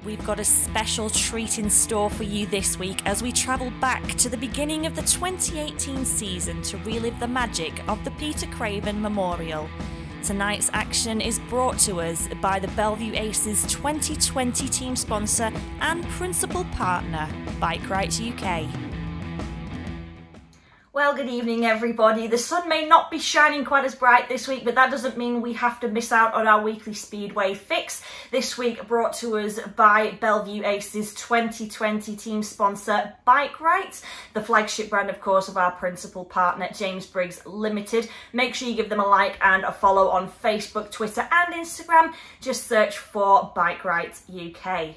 We've got a special treat in store for you this week as we travel back to the beginning of the 2018 season to relive the magic of the Peter Craven Memorial. Tonight's action is brought to us by the Bellevue Aces 2020 team sponsor and principal partner, Wright UK. Well, good evening everybody. The sun may not be shining quite as bright this week, but that doesn't mean we have to miss out on our weekly Speedway fix. This week brought to us by Bellevue Aces 2020 team sponsor, Wright, the flagship brand, of course, of our principal partner, James Briggs Limited. Make sure you give them a like and a follow on Facebook, Twitter and Instagram. Just search for Wright UK.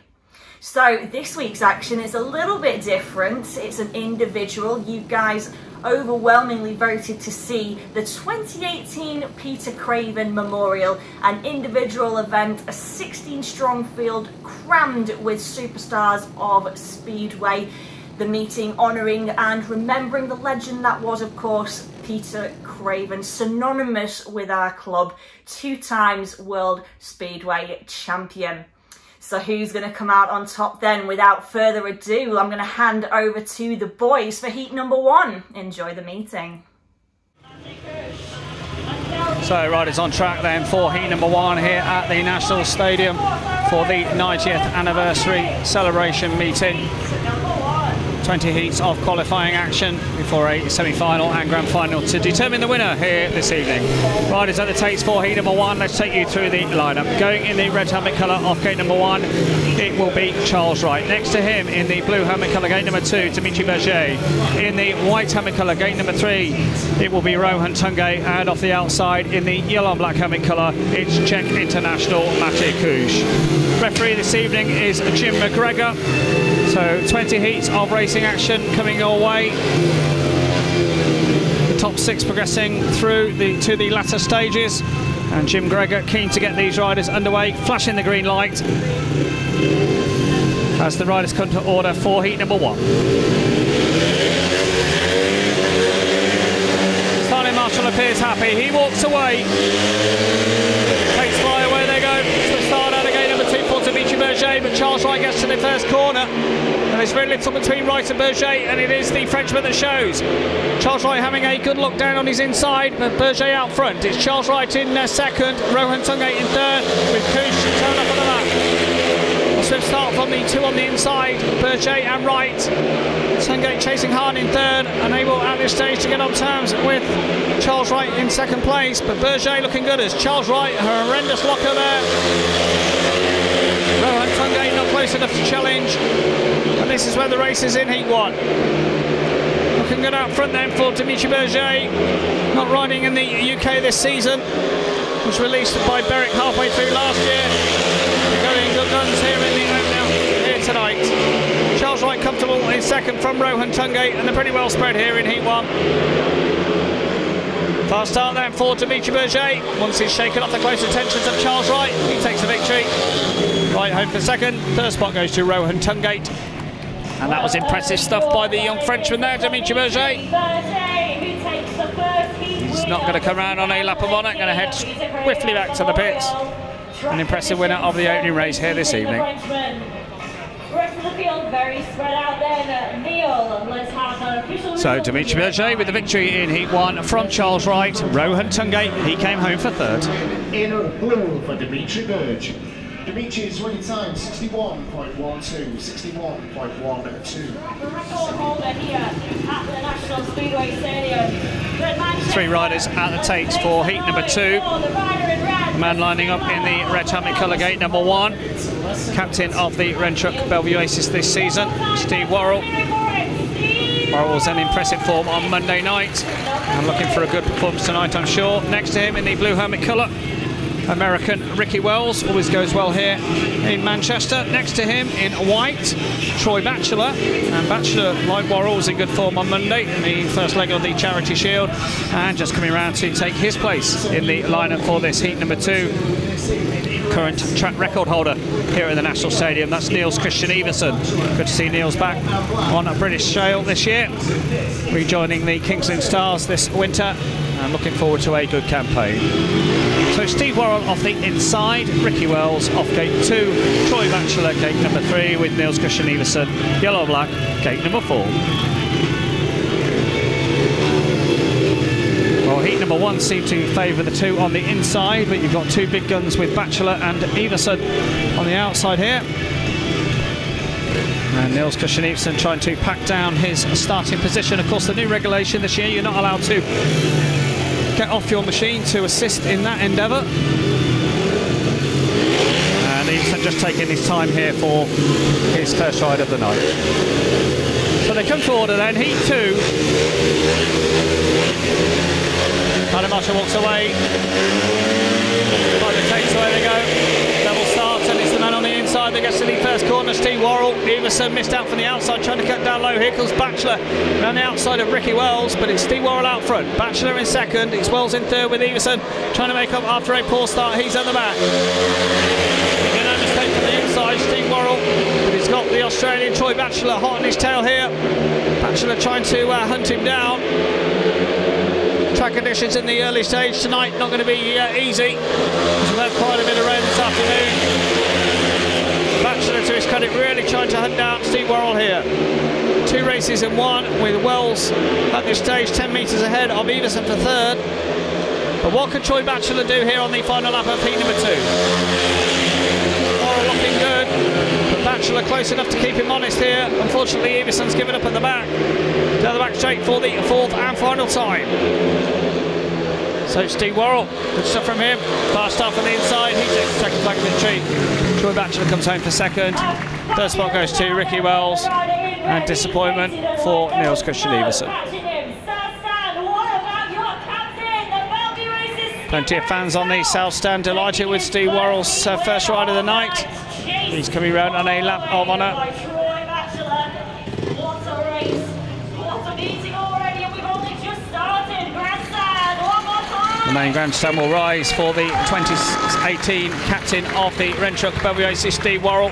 So this week's action is a little bit different. It's an individual. You guys overwhelmingly voted to see the 2018 Peter Craven Memorial, an individual event, a 16-strong field crammed with superstars of Speedway. The meeting honouring and remembering the legend that was, of course, Peter Craven, synonymous with our club, 2 times World Speedway champion. So who's going to come out on top then? Without further ado, I'm going to hand over to the boys for heat number 1. Enjoy the meeting. So riders on track then for heat number 1 here at the National Stadium for the 90th anniversary celebration meeting. 20 heats of qualifying action before a semi-final and grand final to determine the winner here this evening. Riders at the tates for heat number 1. Let's take you through the lineup. Going in the red helmet colour of gate number 1, it will be Charles Wright. Next to him in the blue helmet colour, gate number 2, Berge. In the white helmet colour, gate number 3, it will be Rohan Tungate. And off the outside in the yellow and black helmet colour, it's Czech international Nicholls. Referee this evening is Jim McGregor. So 20 heats of racing action coming your way. The top 6 progressing through to the latter stages. And Jim McGregor keen to get these riders underway, flashing the green light as the riders come to order for heat number 1. Stanley Marshall appears happy. He walks away. Takes fly away they go. So start out again number 2 for Berge, but Charles Wright gets to the first corner. And there's very little between Wright and Berge, and it is the Frenchman that shows. Charles Wright having a good look down on his inside, but Berge out front. It's Charles Wright in second, Rohan Tungate in third, with Kush turned up on the lap. A swift start from the 2 on the inside, Berge and Wright. Tungate chasing hard in third, unable at this stage to get on terms with Charles Wright in second place, but Berge looking good as Charles Wright, a horrendous locker there. Rohan Tungate not close enough to challenge, and this is where the race is in heat 1. Looking good out front then for Berge, not riding in the UK this season, was released by Berge halfway through last year. They're going good guns here in the opener here tonight. Charles Wright comfortable in second from Rohan Tungate, and they're pretty well spread here in heat 1. Fast start then for Berge. Once he's shaken off the close attentions of Charles Wright, he takes the victory. Wright home for second. Third spot goes to Rohan Tungate. And that was impressive stuff by the young Frenchman there, Berge. He's not going to come around on a lap of honour, going to head swiftly back to the pits. An impressive winner of the opening race here this evening. Rest of the field very spread out there. Neil, let's have an official. So Berge with the victory in heat 1 from Charles Wright. Rohan Tungate, he came home for third. In blue for Berge. Dimitri's winning time 61.12, 61.12. Record holder here at the National Speedway Stadium. 3 riders at the tates for heat number 2. The man lining up in the red helmet colour, gate number 1. Captain of the Renchuk Bellevue Aces this season, Steve Worrall. Worrall was in impressive form on Monday night. I'm looking for a good performance tonight, I'm sure. Next to him in the blue helmet colour, American Ricky Wells, always goes well here in Manchester. Next to him in white, Troy Batchelor. And Batchelor, like Worrall, was in good form on Monday in the first leg of the Charity Shield. And just coming around to take his place in the lineup for this heat number 2. Current track record holder here at the National Stadium. That's Niels Christian Iversen. Good to see Niels back on a British shale this year, rejoining the King's Lynn Stars this winter. and looking forward to a good campaign. So Steve Worrall off the inside, Ricky Wells off gate 2, Troy Batchelor gate number 3 with Nicholls and Iversen, yellow-black gate number 4. Well, heat number 1 seemed to favour the 2 on the inside, but you've got 2 big guns with Batchelor and Iversen on the outside here. And Nicholls and Iversen trying to pack down his starting position. Of course, the new regulation this year, you're not allowed to get off your machine to assist in that endeavour. And Iversen just taking his time here for his first ride of the night. So they come to order then, heat 2. Marshall walks away. By the takes away they go. Double start, and it's the man on the inside that gets to the first corner. Steve Worrall. Iversen missed out from the outside, trying to cut down low. Here comes Batchelor around the outside of Ricky Wells, but it's Steve Worrall out front. Batchelor in second. It's Wells in third with Iversen trying to make up after a poor start. He's at the back. No mistake from the inside, Steve Worrall, but he's got the Australian Troy Batchelor hot on his tail here. Batchelor trying to hunt him down. Track conditions in the early stage tonight not going to be easy. We've had quite a bit of rain this afternoon. Batchelor, to his credit, really trying to hunt down Steve Worrall here. 2 races in 1, with Wells at this stage 10 metres ahead of Iversen for third. But what can Troy Batchelor do here on the final lap of heat number 2? Worrall looking good, but Batchelor close enough to keep him honest here. Unfortunately, Iversen's given up at the back. Down the back straight for the 4th and final time. So Steve Worrall, good stuff from him. Fast start from the inside. He takes the second flag of victory. Troy Batchelor comes home for second. Third spot goes to Ricky Wells. And disappointment for Nicholls and Iversen. Plenty of fans on the south stand delighted with Steve Worrall's first ride of the night. He's coming round on a lap of honour. The main grandstand will rise for the 2018 captain of the Rentrock WAC, Steve Worrall.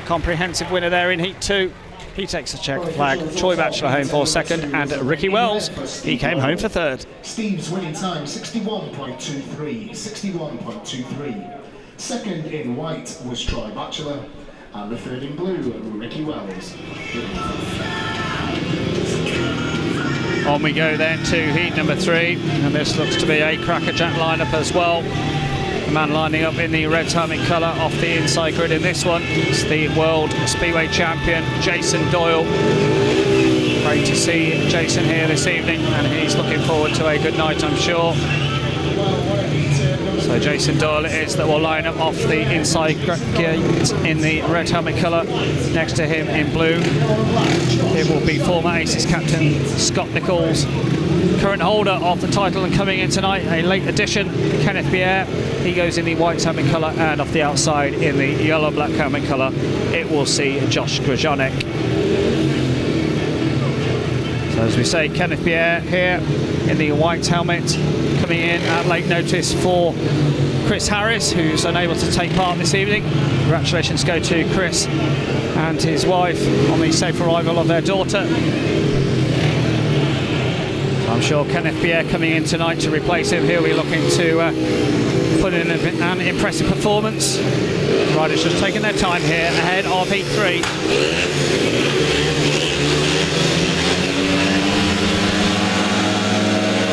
Comprehensive winner there in Heat 2. He takes the check flag. Troy Batchelor home for second, and Ricky Wells, he came home for third. Steve's winning time 61.23, 61.23. Second in white was Troy Batchelor, and the third in blue, Ricky Wells. On we go then to heat number 3, and this looks to be a crackerjack lineup as well. The man lining up in the red helmet colour off the inside grid in this one is the World Speedway champion, Jason Doyle. Great to see Jason here this evening, and he's looking forward to a good night, I'm sure. So Jason Doyle it is that will line up off the inside gate in the red helmet colour. Next to him in blue, it will be former Aces captain Scott Nicholls. Current holder of the title and coming in tonight, a late addition, Kenneth Bjerre. He goes in the white helmet colour, and off the outside in the yellow-black helmet colour, it will see Josh Grajczonek. So as we say, Kenneth Bjerre here in the white helmet, coming in at late notice for Chris Harris, who's unable to take part this evening. Congratulations go to Chris and his wife on the safe arrival of their daughter. I'm sure Kenneth Bjerre coming in tonight to replace him. He'll be looking to put in an impressive performance. The riders just taking their time here ahead of Heat 3.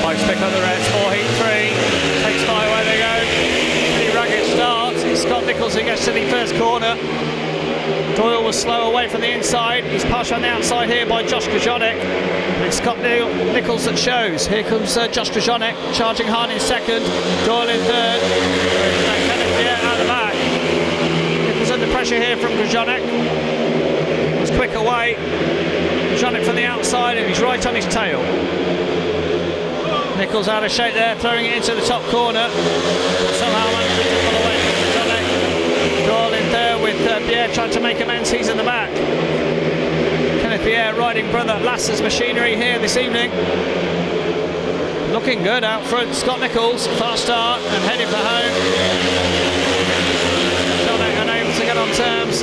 Bikes pick up the rest for Heat 3. Takes 5 away they go. Pretty ragged start. It's Scott Nicholls who gets to the first corner. Doyle was slow away from the inside. He's passed on the outside here by Josh Grajczonek. It's Scott Nicholls that shows. Here comes Josh Grajczonek charging hard in second. Doyle in third. Kenneth Bjerre out the back. Nicholls under pressure here from Grajczonek. It's quick away. Grajczonek from the outside, and he's right on his tail. Nicholls out of shape there, throwing it into the top corner. Somehow managed to pull away from Grajczonek. Doyle in there with Bjerre trying to make amends. He's in the back. Kenneth Bjerre riding brother Lasser's machinery here this evening. Looking good out front. Scott Nicholls, fast start and heading for home. Grajczonek unable to get on terms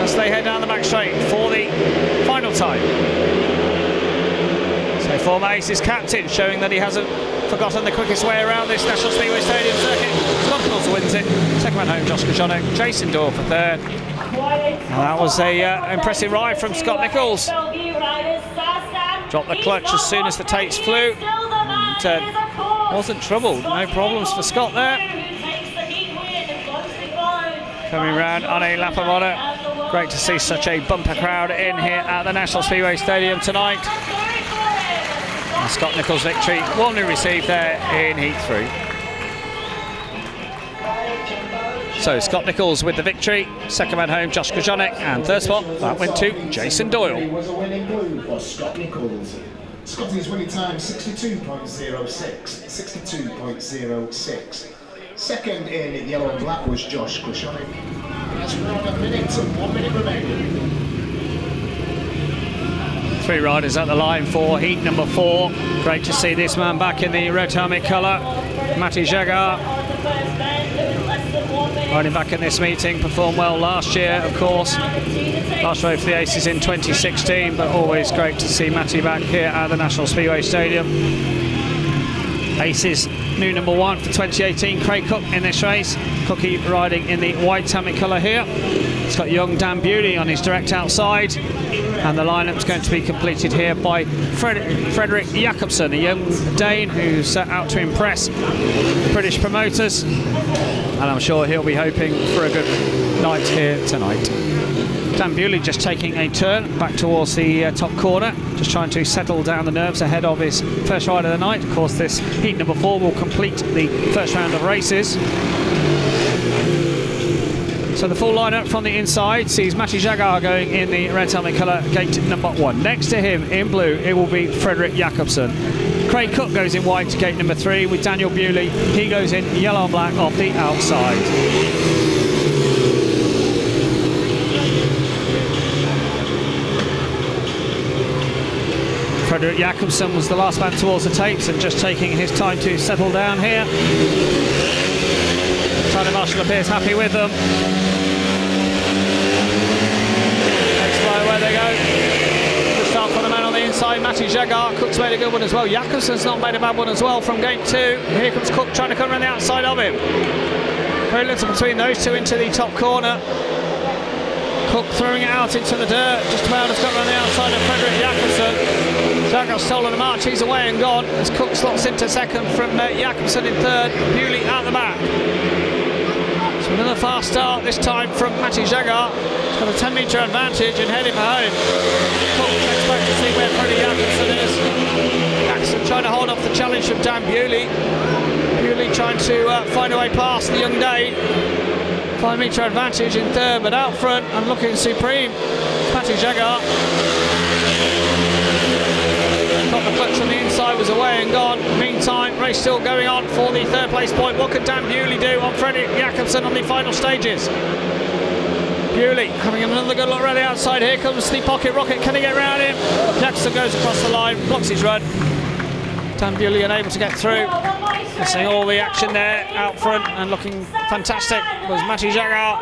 as they head down the back straight for the final time. So former Aces captain, showing that he hasn't forgotten the quickest way around this National Speedway Stadium circuit. Scott Nicholls wins it. Second man home, Grajczonek. Jason Doyle for third. And that was a impressive ride from Scott Nicholls. Dropped the clutch as soon as the tapes flew. And wasn't troubled. No problems for Scott there. Coming round on a lap of honour. Great to see such a bumper crowd in here at the National Speedway Stadium tonight. And Scott Nicholls' victory warmly received there in Heat 3. So Scott Nicholls with the victory, second man home Josh Grajczonek, and third spot that went to Jason Doyle. Was a winning blue for Scott Nicholls. Scotty's winning time 62.06, 62.06. Second in yellow and black was Josh Grajczonek. That's around a minute and 1 minute remaining. Three riders at the line for heat number 4. Great to see this man back in the red helmet colour. Matty Zagar, riding back in this meeting, performed well last year, of course. Last rode for the Aces in 2016, but always great to see Matty back here at the National Speedway Stadium. Aces new number 1 for 2018, Craig Cook in this race. Cookie riding in the white helmet colour here. It's got young Dan Bewley on his direct outside. And the lineup's going to be completed here by Frederick Jakobsen, a young Dane who's set out to impress British promoters. And I'm sure he'll be hoping for a good night here tonight. Dan Bewley just taking a turn back towards the top corner, just trying to settle down the nerves ahead of his first ride of the night. Of course, this heat number 4 will complete the first round of races. So the full lineup from the inside sees Matty Zagar going in the red helmet colour, gate number 1. Next to him in blue, it will be Frederick Jakobsen. Craig Cook goes in white to gate number 3 with Daniel Bewley. He goes in yellow and black off the outside. Frederick Jakobsen was the last man towards the tapes and just taking his time to settle down here. Charlie Marshall appears happy with them. Next fly, where they go. Good start for the man on the inside, Matty Zagar. Cook's made a good one as well. Jakobsen's not made a bad one as well from gate 2. Here comes Cook trying to come around the outside of him. Very little between those two into the top corner. Cook throwing it out into the dirt, just about has got around the outside of Frederick Jakobsen. Zagar's stolen a march, he's away and gone as Cook slots into second from Jakobsen in third, Bewley out the back. So another fast start, this time from Matty Zagar. He's got a 10-metre advantage and heading for home. Cook checks back to see where Frederick Jakobsen is. Jakobsen trying to hold off the challenge from Dan Bewley. Bewley trying to find a way past the young Dane. 5-metre advantage in third, but out front and looking supreme, Matty Zagar. Got the clutch on the inside, was away and gone. Meantime, race still going on for the third place point. What can Dan Bewley do on Frederick Jakobsen on the final stages? Bewley having another good look around the outside. Here comes the pocket rocket. Can he get around him? Jakobsen goes across the line, blocks his run. Dan Bewley unable to get through. Missing all the action there out front and looking fantastic was Matty Zagar.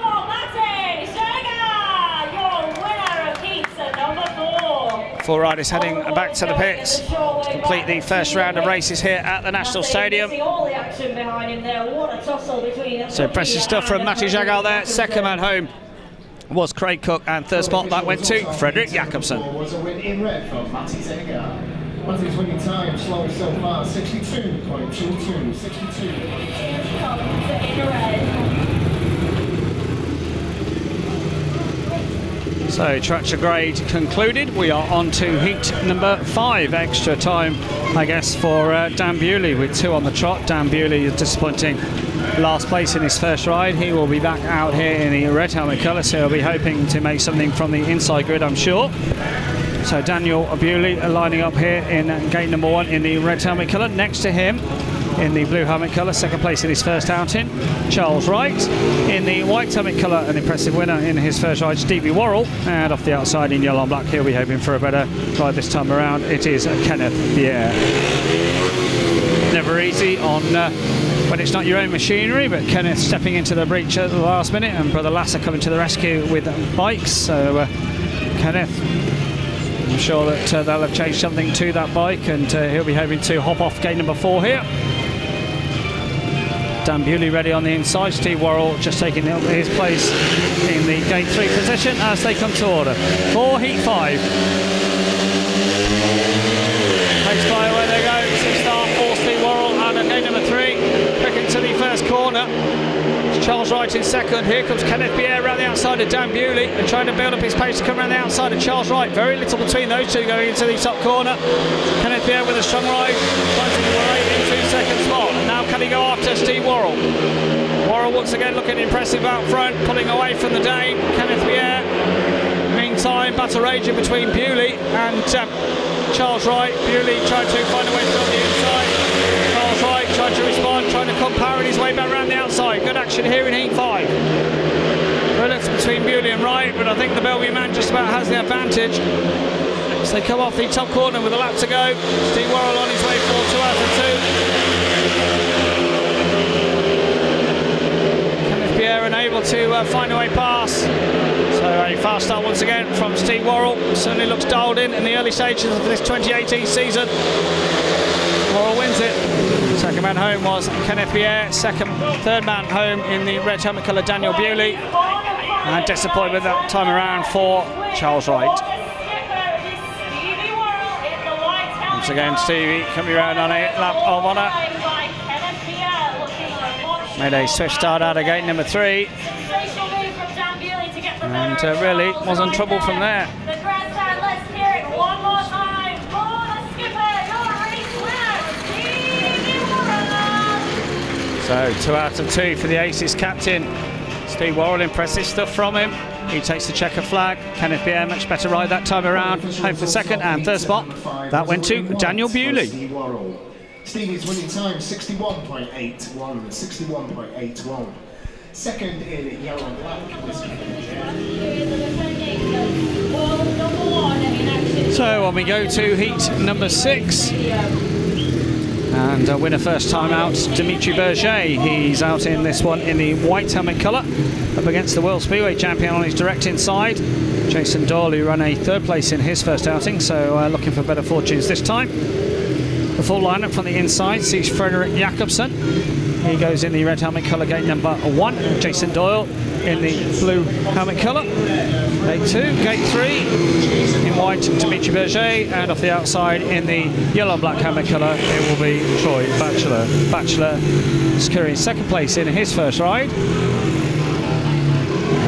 Four riders heading back to the pits to complete the first round of races here at the National Stadium. So impressive stuff from Matty Zagar there. Second man home was Craig Cook, and third spot that went to Frederick Jakobsen. Was a win in red from Matty Zagar. Matty's winning time slowly so far, 62.22, 62. So tractor grade concluded. We are on to heat number 5. Extra time, I guess, for Dan Bewley with 2 on the trot. Dan Bewley is disappointing last place in his first ride. He will be back out here in the red helmet colour, so he'll be hoping to make something from the inside grid, I'm sure. So Daniel Bewley lining up here in gate number 1 in the red helmet colour. Next to him in the blue helmet colour, second place in his first outing, Charles Wright. In the white helmet colour, an impressive winner in his first ride, Stevie Worrall. And off the outside in yellow and black, he'll be hoping for a better ride this time around. It is Kenneth Bjerre. Never easy on when it's not your own machinery, but Kenneth stepping into the breach at the last minute and Brother Lasser coming to the rescue with bikes. So Kenneth I'm sure that they'll have changed something to that bike, and he'll be hoping to hop off gate number 4 here. Dan Bewley ready on the inside. Steve Worrall just taking his place in the gate 3 position as they come to order for heat 5. Pace fly away they go. 6-start for Steve Worrall, and at gate number 3, quick into the first corner. It's Charles Wright in second. Here comes Kenneth Bjerre around the outside of Dan Bewley and trying to build up his pace to come around the outside of Charles Wright. Very little between those two going into the top corner. Kenneth Bjerre with a strong ride, trying to Wright in 2-second spot. And now can he go after Steve Worrall? Worrall once again looking impressive out front, pulling away from the Dane. Kenneth Bjerre. Meantime, battle raging between Bewley and Charles Wright. Bewley trying to find a way through on the inside. Charles Wright trying to respond, trying to come powering his way back around the outside. Good action here in heat 5. Bullets between Bewley and Wright, but I think the Bellevue man just about has the advantage. As they come off the top corner with a lap to go. Steve Worrall on his way for 2 out of 2. Kenneth Bjerre unable to find a way past. So a fast start once again from Steve Worrall. Certainly looks dialed in the early stages of this 2018 season. Worrall wins it. Second man home was Kenneth Bjerre. Third man home in the red helmet colour, Daniel Bewley. And disappointment that time around for Charles Wright. Once again, Stevie coming around on a lap of honour. Made a swift start out of gate number 3. And really wasn't trouble from there. So 2 out of 2 for the Aces captain. Steve Worrall, impressive stuff from him. He takes the checker flag. Kenneth Bjerre, much better ride that time around. Home for second and third spot. That went to Daniel Bewley. Stevie's winning time 61.81. 61.81. Second in yellow and black. So on we go to heat number 6. And winner first time out, Dimitri Berge. He's out in this one in the white helmet colour, up against the World Speedway champion on his direct inside. Jason Doyle, who ran a 3rd place in his first outing, so looking for better fortunes this time. The full lineup from the inside sees Frederick Jakobsen. He goes in the red helmet colour, gate number 1. Jason Doyle in the blue helmet colour. Gate 2, gate 3 in white, Dimitri Berge, and off the outside in the yellow and black helmet colour it will be Troy Batchelor. Batchelor securing 2nd place in his first ride,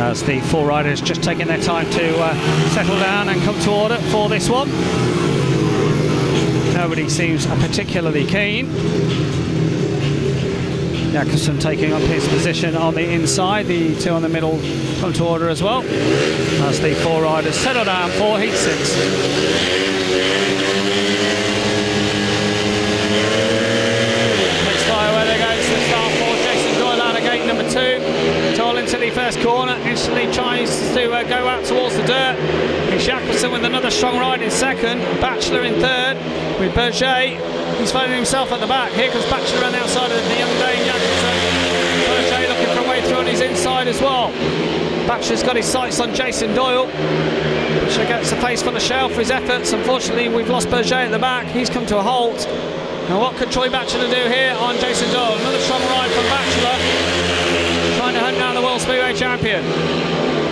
as the 4 riders just taking their time to settle down and come to order for this one. Nobody seems particularly keen. Jakobsen taking up his position on the inside. The 2 on the middle come to order as well, as the 4 riders settle down for heat 6. Next fly away they go to the start for Jason Doyle out of gate number 2. Doyle into the first corner, instantly tries to go out towards the dirt. It's Jakobsen with another strong ride in second. Batchelor in third with Berge. He's finding himself at the back. Here comes Batchelor on the outside of the young Dane Jakobsen. Berge looking for a way through on his inside as well. Batchelor's got his sights on Jason Doyle, which gets a face full of shell for his efforts. Unfortunately, we've lost Berge at the back. He's come to a halt. Now what could Troy Batchelor do here on Jason Doyle? Another strong ride from Batchelor, trying to hunt down the World Speedway champion.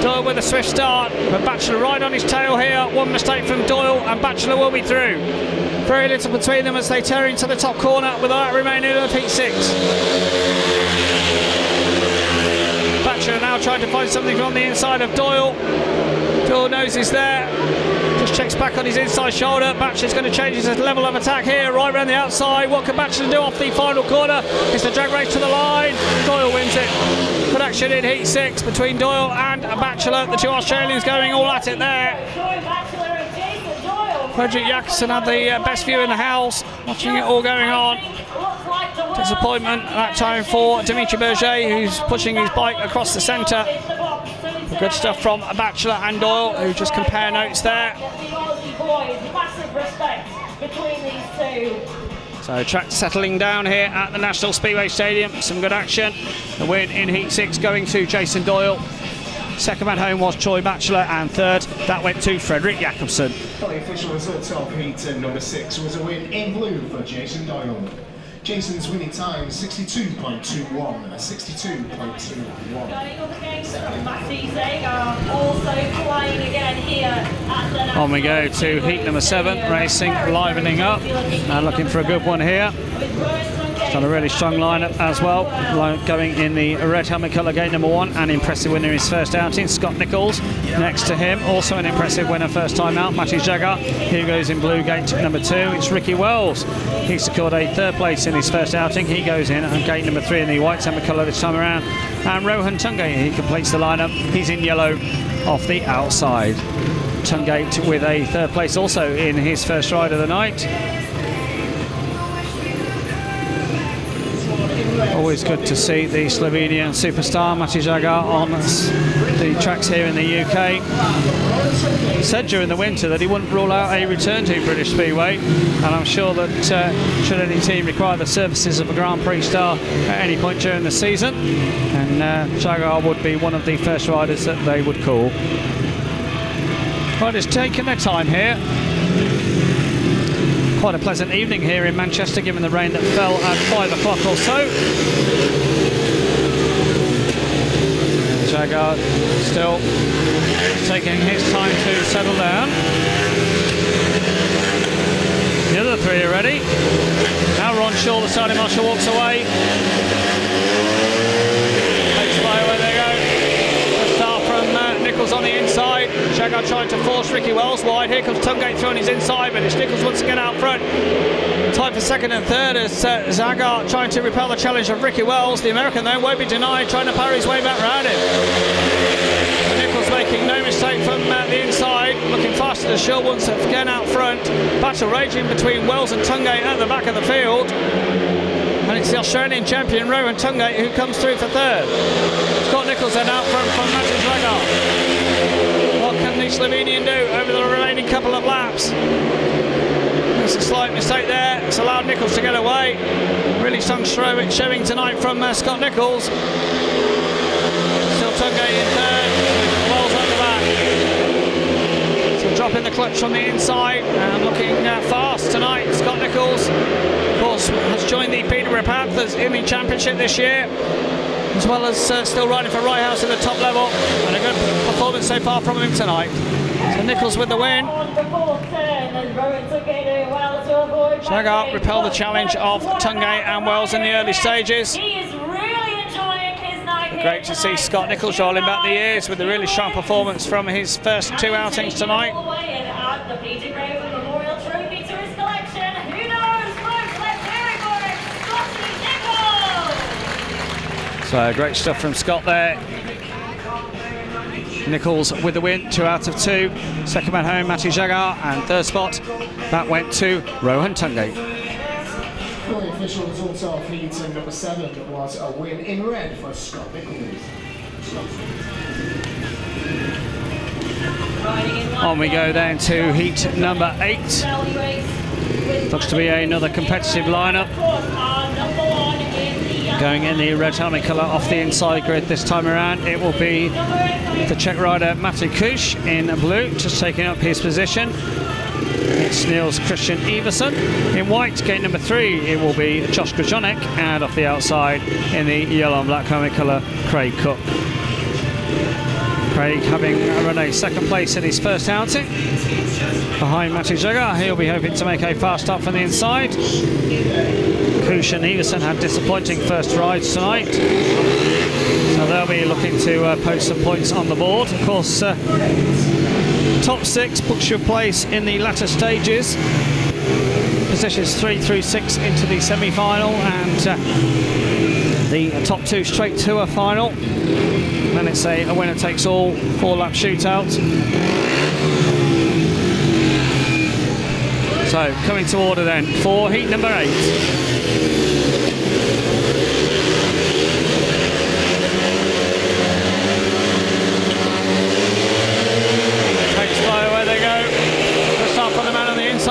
Doyle with a swift start, but Batchelor right on his tail here. One mistake from Doyle and Batchelor will be through. Very little between them as they tear into the top corner with that remaining of heat 6. Batchelor now trying to find something on the inside of Doyle. Doyle knows he's there. Just checks back on his inside shoulder. Batchelor's going to change his level of attack here, right around the outside. What can Batchelor do off the final corner? It's the drag race to the line. Doyle wins it. Good action in heat 6 between Doyle and Batchelor. The 2 Australians going all at it there. Frederick Jakobsen had the best view in the house, watching it all going on. Disappointment that time for Dimitri Berge, who's pushing his bike across the centre. Good stuff from Batchelor and Doyle, who just compare notes there. So track settling down here at the National Speedway Stadium. Some good action. The win in heat 6 going to Jason Doyle. Second man home was Troy Batchelor, and third, that went to Frederick Jakobsen. Well, the official result of heat number 6 was a win in blue for Jason Doyle. Jason's winning time 62.21, 62.21. Going up against Matty Zagar, also playing again here at the On we go to heat number 7, racing, livening up, and looking for a good one here. Got a really strong lineup as well, going in the red helmet colour, gate number 1, an impressive winner in his first outing, Scott Nicholls. Next to him, also an impressive winner first time out, Matty Zagar. He goes in blue, gate number 2, it's Ricky Wells. He secured a third place in his first outing. He goes in at gate number 3 in the white helmet colour this time around. And Rohan Tungate, he completes the lineup. He's in yellow off the outside. Tungate with a third place also in his first ride of the night. Always good to see the Slovenian superstar Matty Zagar on the tracks here in the UK. He said during the winter that he wouldn't rule out a return to British Speedway, and I'm sure that should any team require the services of a Grand Prix star at any point during the season, and Zagar would be one of the first riders that they would call. Riders taking their time here. Quite a pleasant evening here in Manchester, given the rain that fell at 5 o'clock or so. Zagar still taking his time to settle down. The other three are ready. Now Ron Shaw, the starting marshal, walks away. Takes fly away they go. The start from Nicholls on the inside. Zagar trying to force Ricky Wells wide. Here comes Tungate through on his inside, but it's Nicholls once again out front. Tied for second and third as Zagar trying to repel the challenge of Ricky Wells. The American, though, won't be denied, trying to parry his way back round him. Nicholls making no mistake from the inside, looking fast as Shaw once again out front. Battle raging between Wells and Tungate at the back of the field. And it's the Australian champion, Rohan Tungate, who comes through for third. Scott Nicholls then out front from Matty Zagar. What can the Slovenian do over the remaining couple of laps? It's a slight mistake there. It's allowed Nicholls to get away. Really strong showing tonight from Scott Nicholls. Still Tungate in third. Wells on the back. So dropping the clutch from the inside and looking fast tonight. Scott Nicholls, of course, has joined the Peterborough Panthers in the championship this year, as well as still riding for Wright in the top level, and a good performance so far from him tonight. So Nicholls with the win. Zagar repelled the challenge of Tungate and Wells in the early stages. Great to see Scott Nicholls rolling back the years with a really strong performance from his first two outings tonight. The Peter Craven Memorial trophy to his collection. Who knows? Folks, let's hear it for him. Scotty Nicholls! So great stuff from Scott there. Nicholls with the win, 2 out of 2. Second man home, Matty Zagar, and third spot, that went to Rohan Tungate. Well, the official result of heat number 7 was a win in red for Scott Nicholls. On we go then to heat number 8. Looks to be another competitive lineup. Going in the red helmet colour off the inside grid this time around, it will be the Czech rider Matej Kuš in blue, just taking up his position. It's Niels Christian Iversen. In white, gate number 3, it will be Josh Grajczonek, and off the outside in the yellow and black helmet colour, Craig Cook. Craig having run a second place in his first outing behind Matty Zagar. He'll be hoping to make a fast start from the inside. Kuš and Iversen had disappointing first rides tonight, so they'll be looking to post some points on the board. Of course, top 6 books your place in the latter stages. Positions 3 through 6 into the semi-final, and the top 2 straight to a final. Then it's a winner takes all 4-lap shootout. So coming to order then for heat number 8.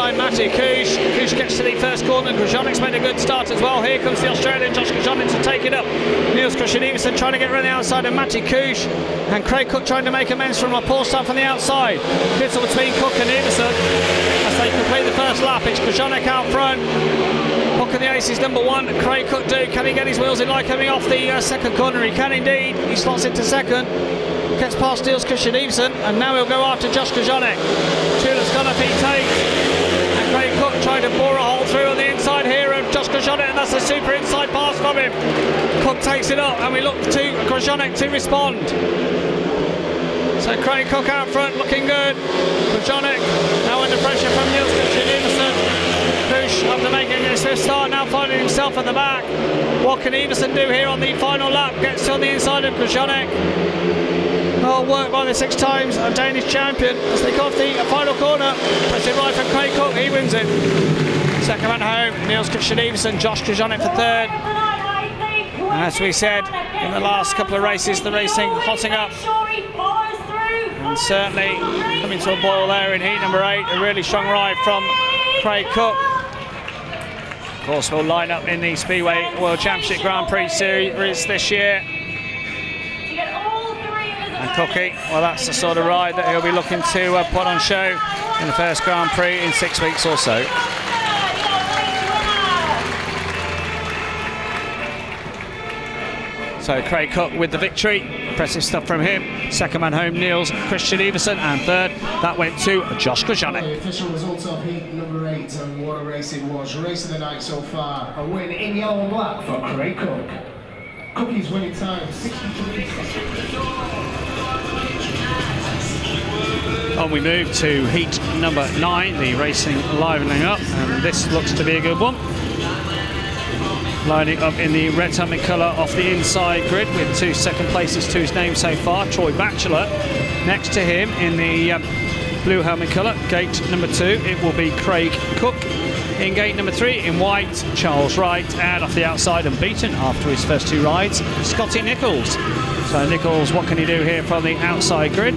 Matej Kuš. Kuš gets to the first corner. Grajczonek's made a good start as well. Here comes the Australian Josh Grajczonek to take it up. Niels Christian Iversen trying to get around the outside of Matty Cooch, and Craig Cook trying to make amends from a poor start from the outside. Little between Cook and Iversen as they complete the first lap. It's Grajczonek out front. What can the Aces number 1 Craig Cook do? Can he get his wheels in line coming off the second corner? He can indeed. He slots into second. Gets past Niels Christian Iversen, and now he'll go after Josh Grajczonek. Tulips gonna be takes, and Craig Cook trying to bore a hole through on the inside here of Josh Grajczonek, and that's a super inside pass from him. Cook takes it up, and we look to Grajczonek to respond. So Craig Cook out front, looking good. Grajczonek now under pressure from Niels Christian Iversen. Cooch, after making a swift start, now finding himself at the back. What can Iversen do here on the final lap? Gets on the inside of Grajczonek. Oh, work by the 6 times Danish champion as they go off the final corner. Pressing right from Craig Cook, he wins it. Second man home, Niels Christian Iversen, Josh Grajczonek for third. As we said in the last couple of races, the racing hotting up. And certainly coming to a boil there in heat number 8. A really strong ride from Craig Cook. Of course, we'll line up in the Speedway World Championship Grand Prix Series this year. And Cookie, well, that's the sort of ride that he'll be looking to put on show in the first Grand Prix in 6 weeks or so. So Craig Cook with the victory. Impressive stuff from him. Second man home, Niels Christian Iversen, and third, that went to Josh Grajczonek. The official results of heat number 8, and what a race it was. Race of the night so far. A win in yellow and black for Craig Cook. Cookie's winning time, 63. On we move to heat number 9, the racing livening up, and this looks to be a good one. Lining up in the red helmet colour off the inside grid with 2 second places to his name so far. Troy Batchelor next to him in the blue helmet colour, gate number 2, it will be Craig Cook. In gate number 3 in white, Charles Wright, and off the outside and beaten after his first 2 rides, Scotty Nicholls. So Nicholls, what can he do here from the outside grid?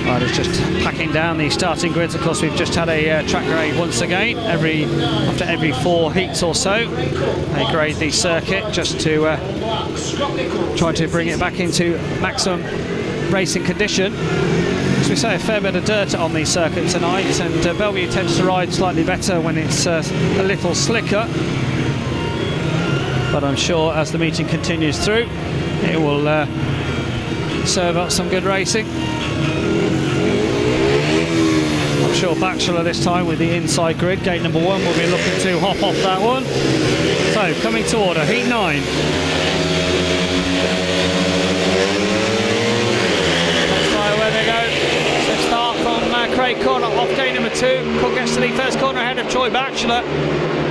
Right, it's just packing down the starting grids. Of course, we've just had a track grade once again. After every 4 heats or so, they grade the circuit just to try to bring it back into maximum racing condition. As we say, a fair bit of dirt on the circuit tonight, and Bellevue tends to ride slightly better when it's a little slicker. But I'm sure as the meeting continues through, it will serve up some good racing. I'm sure Batchelor this time with the inside grid, gate number 1, will be looking to hop off that one. So coming to order, heat 9. Let's try where they go. So start from Craig Cook off gate number 2. Cook gets to the first corner ahead of Troy Batchelor.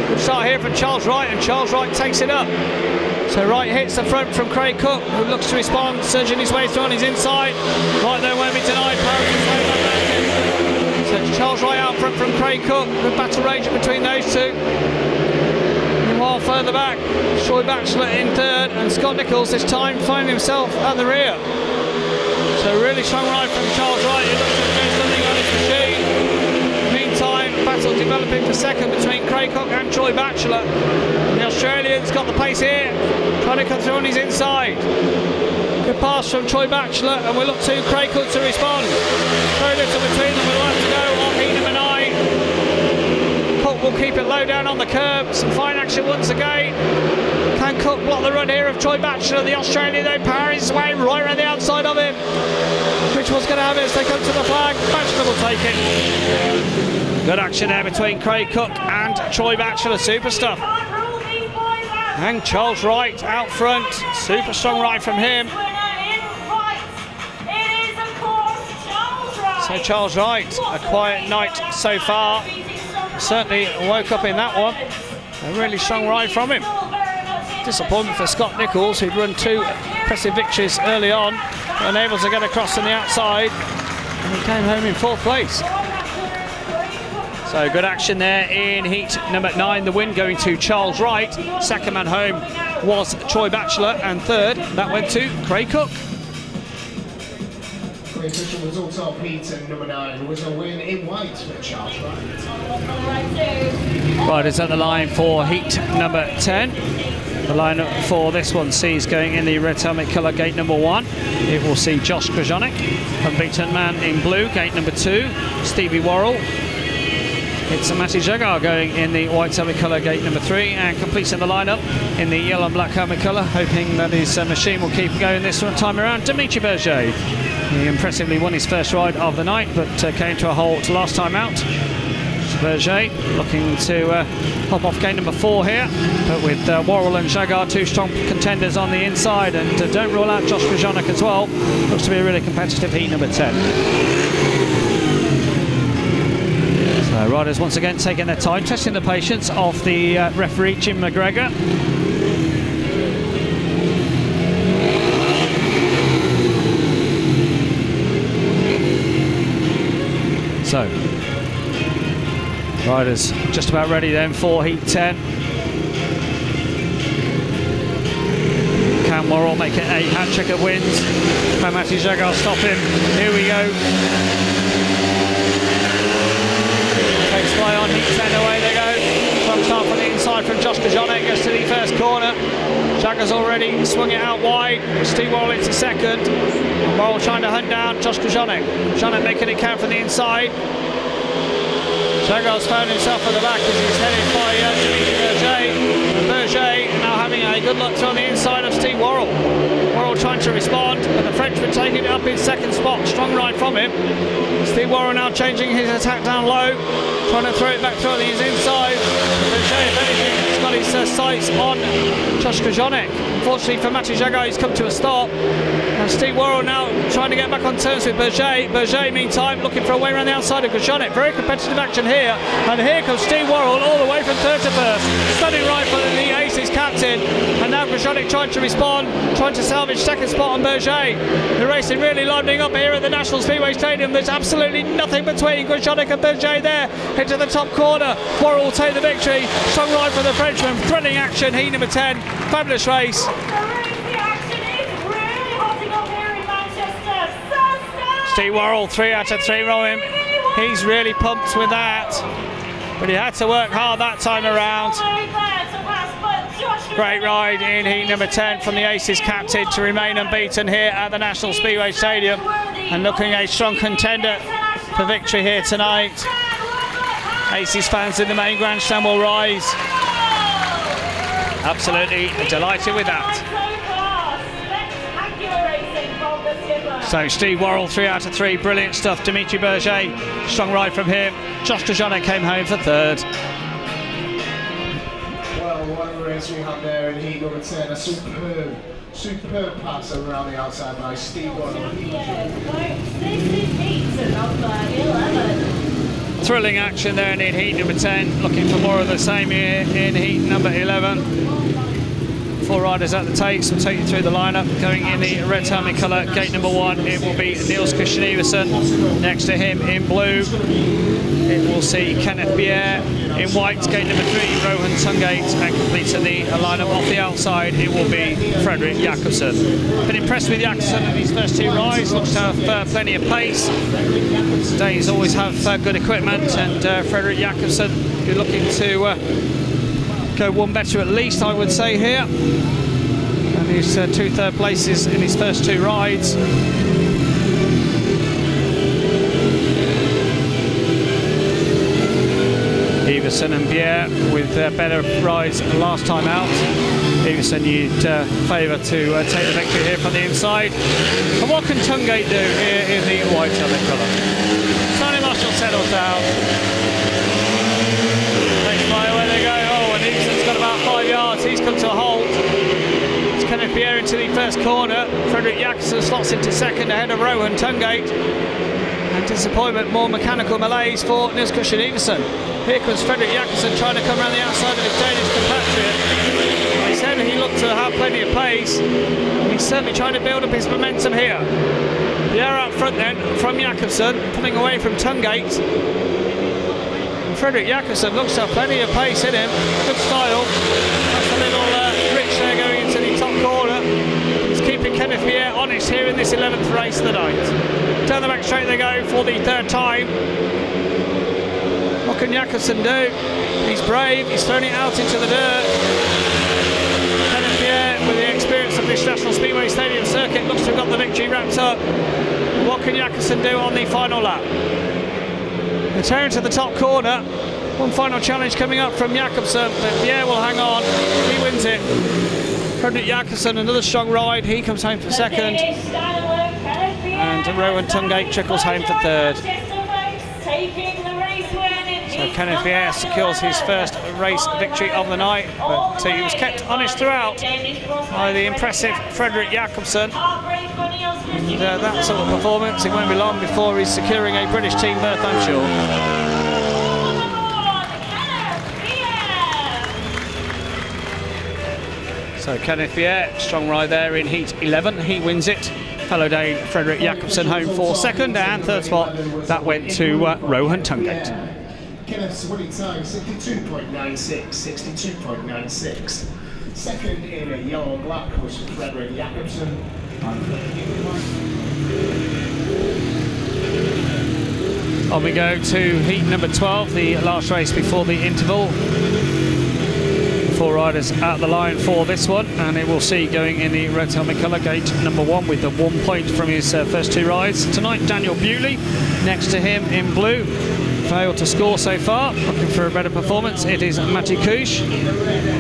Good start here from Charles Wright, and Charles Wright takes it up. So Wright hits the front from Craig Cook, who looks to respond, surging his way through on his inside. Right there won't be denied, powering his way back in. So it's Charles Wright out front from Craig Cook, good battle raging between those 2. Meanwhile, further back, Troy Batchelor in third, and Scott Nicholls this time finding himself at the rear. So really strong ride from Charles Wright, he looks to do something on his machine. Meantime, battle developing for second between Craig Cook and Troy Batchelor. The Australian's got the pace here, trying to come through on his inside. Good pass from Troy Batchelor, and we'll look to Craig Cook to respond. Very little between them, we'll have to go on heat number 9. Cook will keep it low down on the curb, some fine action once again. Can Cook block the run here of Troy Batchelor? The Australian though powering his way right around the outside of him. Which one's going to have it as they come to the flag? Batchelor will take it. Good action there between Craig Cook and Troy Batchelor, super stuff. And Charles Wright out front, super strong ride from him. So Charles Wright, a quiet night so far. Certainly woke up in that one. A really strong ride from him. Disappointment for Scott Nicholls, who'd run 2 impressive victories early on, unable to get across on the outside, and he came home in 4th place. So good action there in heat number 9. The win going to Charles Wright. Second man home was Troy Batchelor, and third, that went to Craig Cook. for the official result of heat number 9 was a win in white for Charles Wright. Riders at the line for heat number 10. The lineup for this one sees going in the red helmet colour gate number 1. It will see Josh Grajczonek, unbeaten man in blue, gate number 2, Stevie Worrall. It's Matty Zagar going in the white helmet colour gate number 3, and completing the lineup in the yellow and black helmet colour, hoping that his machine will keep going this time around, Dimitri Berge. He impressively won his first ride of the night, but came to a halt last time out. Berge looking to hop off gate number 4 here, but with Worrall and Zagar, 2 strong contenders on the inside, and don't rule out Josh Grajczonek as well. Looks to be a really competitive heat number 10. So riders once again taking their time, testing the patience of the referee Jim McGregor. So riders just about ready then for heat 10. Can Worrall make it a hat-trick of wins? Can Matty Zagar stop him? Here we go. Takes fly on heat 10, away they go. Front start from the inside from Josh Grajczonek, gets to the first corner. Zagar's already swung it out wide. Steve Worrall into second. And Worrall trying to hunt down Josh Grajczonek. Grajczonek making it count from the inside. Zagar's found himself at the back as he's headed by Dimitri Berge. And Berge now having a good look on the inside of Steve Worrall. Worrall trying to respond, but the Frenchman taking it up in second spot. Strong ride from him. Steve Worrall now changing his attack down low, trying to throw it back through his inside. Berge, if anything, has got his sights on Josh Grajczonek. Unfortunately for Matty Zagar, he's come to a stop. And Steve Worrall now trying to get back on terms with Berge. Berge, meantime, looking for a way around the outside of Grajczonek. Very competitive action here. And here comes Steve Worrall all the way from third to first. Stunning ride for the Aces captain. And now Grajczonek trying to respond, trying to salvage second spot on Berge. The racing really livening up here at the National Speedway Stadium. There's absolutely nothing between Grajczonek and Berge there. Into the top corner. Worrall will take the victory. Strong ride for the Frenchman. Thrilling action. Heat number 10. Fabulous race. Steve Worrall, 3 out of 3 from him. He's really pumped with that, but he had to work hard that time around. Great ride in heat number 10 from the Aces captain to remain unbeaten here at the National Speedway Stadium, and looking a strong contender for victory here tonight. Aces fans in the main grandstand will rise. Absolutely delighted with that. So Steve Worrall, 3 out of 3, brilliant stuff. Dimitri Berge, strong ride from him. Josh Grajczonek came home for third. Well, what a race we had there in heat number 10. A superb pass around the outside by Steve Worrall. Thrilling action there in heat number 10. Looking for more of the same here in heat number 11. 4 riders at the takes. We'll take you through the lineup. Going in the red helmet colour, gate number 1, it will be Niels Christian Iversen. Next to him in blue, it will see Kenneth Bjerre. In white, gate number 3, Rohan Tungate. And completing the lineup off the outside, it will be Fredrik Jakobsen. Been impressed with Jakobsen in his first 2 rides. Looks to have plenty of pace. Danes always have good equipment, and Fredrik Jakobsen, you're looking to go one better at least, I would say, here. And he's 2 third places in his first 2 rides. Iversen and Bjerre with better rides last time out. Iversen you'd favour to take the victory here from the inside. And what can Tungate do here in the white helmet colour? Sonny Marshall settles down. Takes fly away they go. Iversen's got about 5 yards, he's come to a halt. It's Kenneth Bjerre into the first corner. Fredrik Jakobsen slots into second ahead of Rohan Tungate. And disappointment, more mechanical malaise for Niels Christian Iversen. Here comes Fredrik Jakobsen trying to come around the outside of his Danish compatriot. He said he looked to have plenty of pace, and he's certainly trying to build up his momentum here. Bjerre up front then from Jakobsen, pulling away from Tungate. Fredrik Jakobsen looks to have plenty of pace in him. Good style. That's a little rich there going into the top corner. He's keeping Kenneth Kenneth Bjerre honest here in this 11th race of the night. Down the back straight they go for the third time. What can Jakobsen do? He's brave, he's thrown it out into the dirt. Kenneth Bjerre, with the experience of this National Speedway Stadium circuit, looks to have got the victory wrapped up. What can Jakobsen do on the final lap? The turn to the top corner. One final challenge coming up from Jakobsen, but Bjerre will hang on. He wins it. Frederick Jakobsen, another strong ride. He comes home for second. And Rowan Tungate trickles home for third. So Kenneth Bjerre secures his first race victory of the night, but he was kept honest throughout by the impressive Frederick Jakobsen. And that sort of performance, it won't be long before he's securing a British team berth, I'm sure. So Kenneth Bjerre, strong ride there in heat 11, he wins it. Fellow Dane Frederick Jakobsen home for second, and third spot that went to Rowan Tungate. Kenneth's winning time 62.96, 62.96. Second in a yellow and black was Frederick Jakobsen. On we go to heat number 12, the last race before the interval. 4 riders at the line for this one, and it will see going in the red helmet colour, gate number 1 with the 1 point from his first 2 rides. Tonight, Daniel Bewley next to him in blue. Failed to score so far, looking for a better performance. It is Nicholls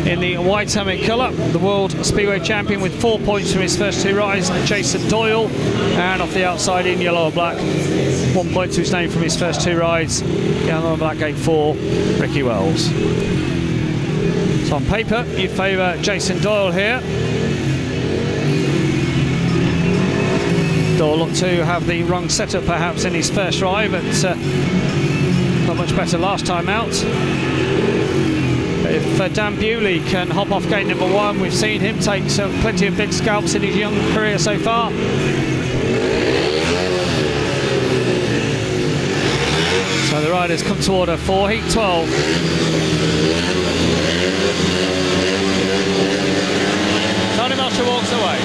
in the white helmet colour, the World Speedway champion with 4 points from his first 2 rides. Jason Doyle, and off the outside in yellow and black, 1 point to his name from his first 2 rides. Yellow and black, gate 4, Ricky Wells. So on paper, you favour Jason Doyle here. Doyle looked to have the wrong setup perhaps in his first ride, but not much better last time out. If Dan Bewley can hop off gate number 1, we've seen him take plenty of big scalps in his young career so far. So the riders come to order for heat 12. Walks away.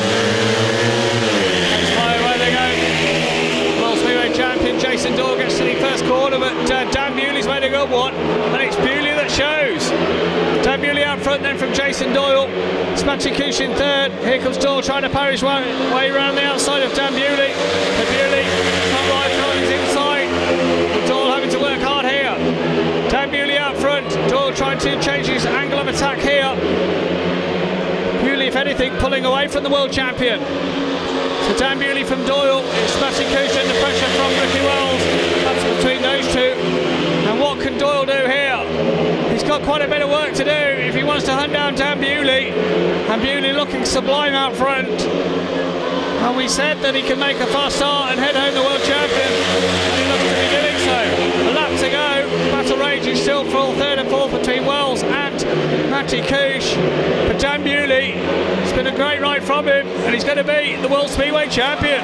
Away they go. World Speedway champion Jason Doyle gets to the first corner, but Dan Bewley's made a good one, and it's Bewley that shows. Dan Bewley out front, then from Jason Doyle. Nicholls in third. Here comes Doyle trying to power his way around the outside of Dan Bewley. And Bewley can't ride on his inside. Doyle having to work hard here. Dan Bewley out front. Doyle trying to change his angle of attack here. Bewley, if anything, pulling away from the world champion. So Dan Bewley from Doyle, it's Nicholls and the pressure from Ricky Wells. That's between those two. And what can Doyle do here? He's got quite a bit of work to do if he wants to hunt down Dan Bewley. And Bewley looking sublime out front. And we said that he can make a fast start and head home the world champion. And he looks to be doing so. A lap to go. Battle raging still for third and fourth between Wells and Nicholls. But Dan Bewley, it's been a great ride from him, and he's going to be the World Speedway champion.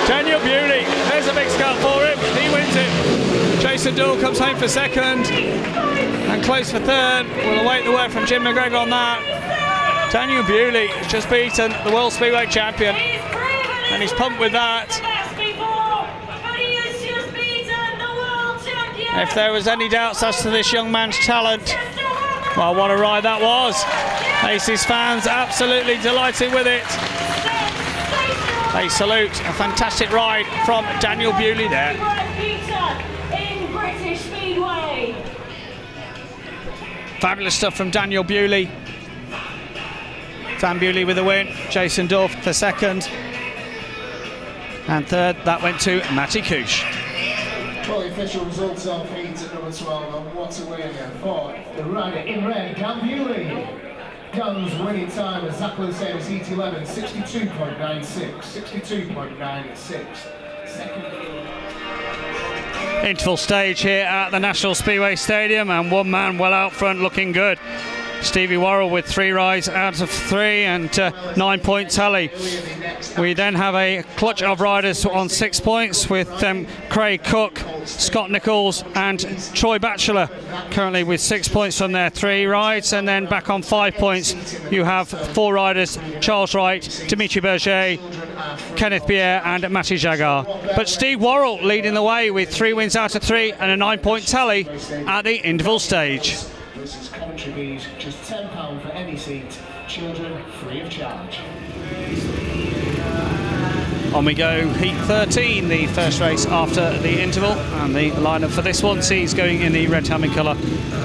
Daniel Bewley, there's a big scut for him. He wins it. Jason Doyle comes home for second, and close for third. We'll await the word from Jim McGregor on that. Daniel Bewley has just beaten the World Speedway champion, and he's pumped with that. If there was any doubts as to this young man's talent, well, what a ride that was. Aces fans absolutely delighted with it. They salute a fantastic ride from Daniel Bewley there. In British Speedway. Fabulous stuff from Daniel Bewley. Dan Bewley with the win. Jason Doyle for second. And third, that went to Nicholls. Well, the official results of heat at number 12, and what a win for the rider in red, Dan Bewley. Dan's winning time, as Zagar said, is heat 11, 62.96, 62.96. Second. Interval stage here at the National Speedway Stadium, and one man well out front looking good. Stevie Worrall with 3 rides out of 3 and 9-point tally. We then have a clutch of riders on 6 points with Craig Cook, Scott Nicholls and Troy Batchelor currently with 6 points from their 3 rides, and then back on 5 points you have 4 riders, Charles Wright, Dimitri Berge, Kenneth Bjerre and Matty Zagar. But Steve Worrall leading the way with 3 wins out of 3 and a 9-point tally at the interval stage. This is Coventry Bees, just £10 for any seat, children free of charge. On we go, heat 13, the first race after the interval, and the lineup for this one sees going in the red helmet colour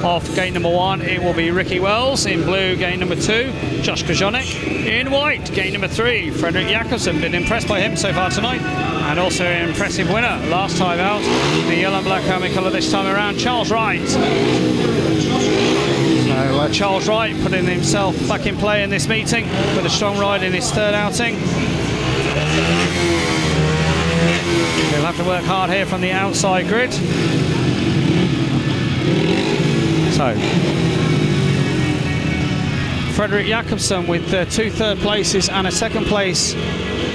of gate number 1. It will be Ricky Wells. In blue, gate number 2, Josh Grajczonek. In white, gate number 3, Frederick Jakobsen. Been impressed by him so far tonight, and also an impressive winner last time out. The yellow and black helmet colour this time around, Charles Wright. So Charles Wright putting himself back in play in this meeting with a strong ride in his 3rd outing. He'll have to work hard here from the outside grid. So, Frederick Jakobsen with 2 third places and a 2nd place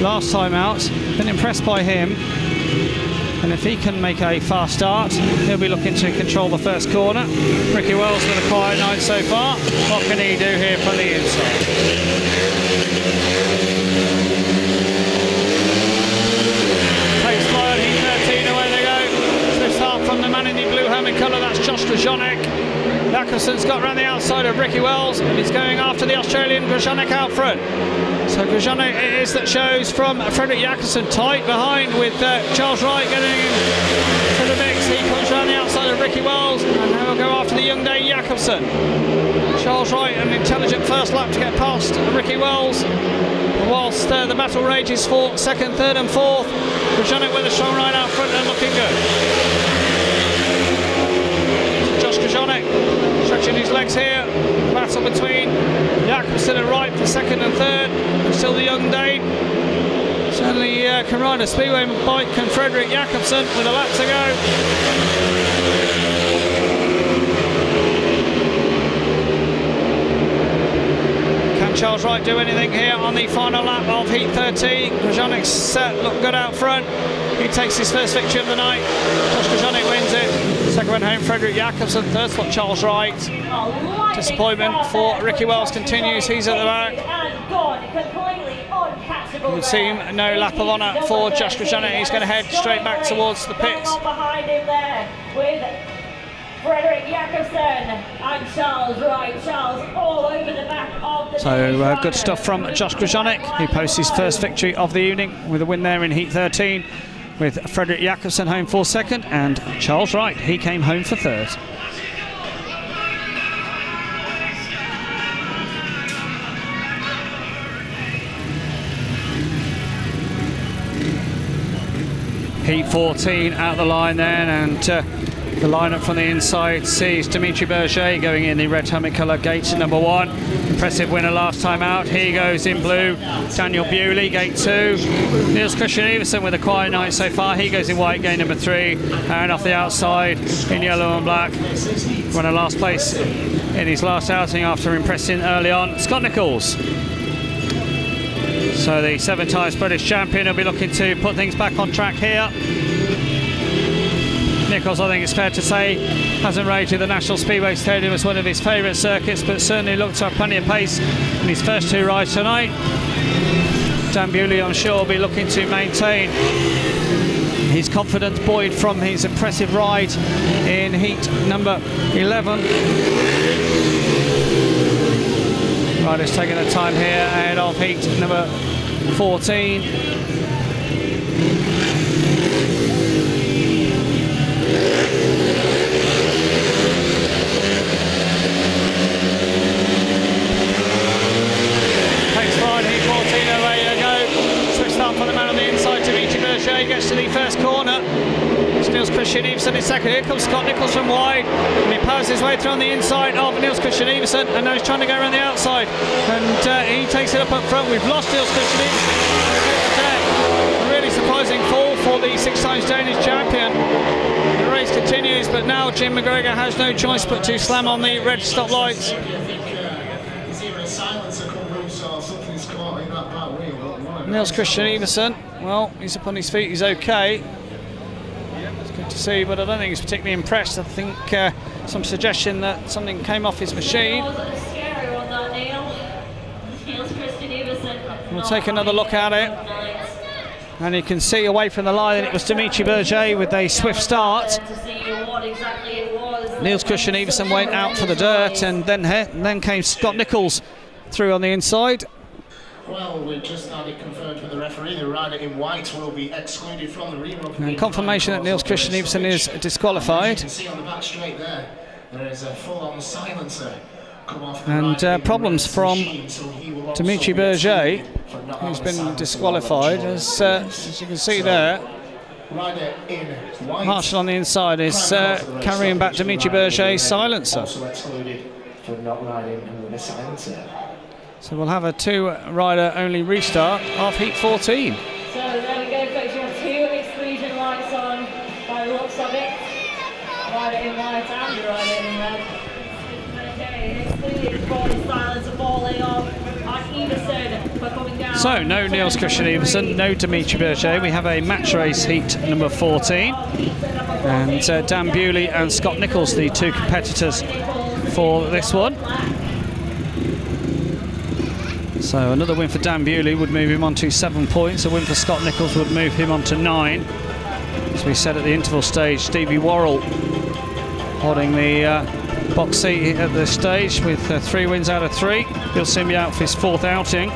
last time out. Been impressed by him. And if he can make a fast start, he'll be looking to control the first corner. Ricky Wells with a quiet night so far. What can he do here from the inside? From the man in the blue helmet colour, that's Josh Grajczonek. Jakobsen's got round the outside of Ricky Wells and he's going after the Australian Grajczonek out front. So Grajczonek it is that shows from Frederick Jakobsen, tight behind with Charles Wright getting into the mix. He comes round the outside of Ricky Wells and now we'll go after the young Dane Jakobsen. Charles Wright, an intelligent first lap to get past Ricky Wells. Whilst the battle rages for 2nd, 3rd and 4th. Grajczonek with a strong ride out front and looking good. Josh Grajczonek stretching his legs here. Battle between Jakobsen and Wright for 2nd and 3rd. And still the young Dane. Certainly can ride a Speedway bike, can Frederick Jakobsen with a lap to go. Charles Wright do anything here on the final lap of heat 13. Grajczonek's set look good out front. He takes his first victory of the night. Josh Grajczonek wins it. 2nd one home, Frederick Jakobsen. 3rd spot, Charles Wright. Disappointment for Ricky Wells continues. He's at the back. It would seem no lap of honour for Josh Grajczonek. He's going to head straight back towards the pits. Behind him there with Frederick Jakobsen and Charles Wright. Charles all over the back of the So good stuff from Josh Grajczonek. He posts his first victory of the evening with a win there in heat 13, with Frederick Jakobsen home for 2nd and Charles Wright, he came home for 3rd. Heat 14 out the line then, and the lineup from the inside sees Dimitri Berge going in the red helmet colour, gate number 1. Impressive winner last time out. He goes in blue, Daniel Bewley, gate 2. Niels Christian Iversen with a quiet night so far. He goes in white, gate number 3. And off the outside in yellow and black, won a last place in his last outing after impressing early on, Scott Nicholls. So the 7 times British champion will be looking to put things back on track here. Nicholls, I think it's fair to say, hasn't rated the National Speedway Stadium as one of his favourite circuits, but certainly looked to have plenty of pace in his first 2 rides tonight. Dan Bewley, I'm sure, will be looking to maintain his confidence buoyed from his impressive ride in heat number 11. Riders taking the time here ahead of heat number 14. For the man on the inside, Dimitri Berge gets to the first corner. Niels Christian Iversen is 2nd. Here comes Scott Nicholls from wide, and he powers his way through on the inside of Niels Christian Iversen, and now he's trying to go around the outside, and he takes it up front. We've lost Niels Christian Iversen. A really surprising fall for the 6 times Danish champion. The race continues, but now Jim McGregor has no choice but to slam on the red stop lights. Niels Christian Iversen, well, he's up on his feet, he's okay. It's good to see, but I don't think he's particularly impressed. I think some suggestion that something came off his machine. We'll take another look at it. And you can see away from the line it was Dimitri Berge with a swift start. Niels Christian Iversen went out for the dirt, and then came Scott Nicholls through on the inside. Well, we've just had it confirmed from the referee. The rider in white will be excluded from the reroll. And confirmation that Niels Christian Iversen is disqualified. You can see on the back straight there is a full-on silencer. And problems from Dimitri Berge, who's been disqualified, as you can see there. Marshall on the inside is carrying back Dimitri Berge's silencer. So we'll have a two-rider only restart of Heat 14. So there we go, folks. You have two exclusion lights on by the looks of it. Rider in white and rider in red. So no Niels Christian Iversen, no Dimitri Berge. We have a match race heat number 14, and Dan Bewley and Scott Nicholls, the two competitors for this one. So another win for Dan Bewley would move him on to 7 points. A win for Scott Nicholls would move him on to 9. As we said at the interval stage, Stevie Worrall holding the box seat at this stage with 3 wins out of 3. He'll soon be out for his 4th outing.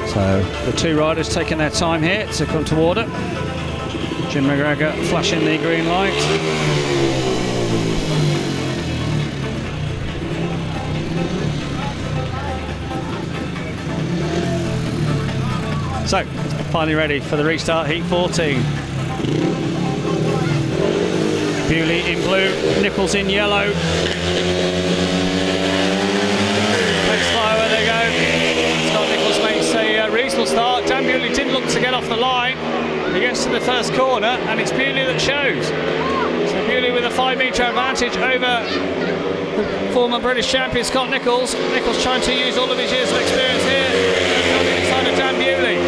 So the two riders taking their time here to come to order. Jim McGregor flashing the green light. So, finally ready for the restart, Heat 14. Bewley in blue, Nicholls in yellow. Takes fire where they go. Scott Nicholls makes a reasonable start. Dan Bewley didn't look to get off the line. He gets to the first corner, and it's Bewley that shows. So Bewley with a 5-metre advantage over the former British champion Scott Nicholls. Nicholls trying to use all of his years of experience here. On the inside of Dan Bewley.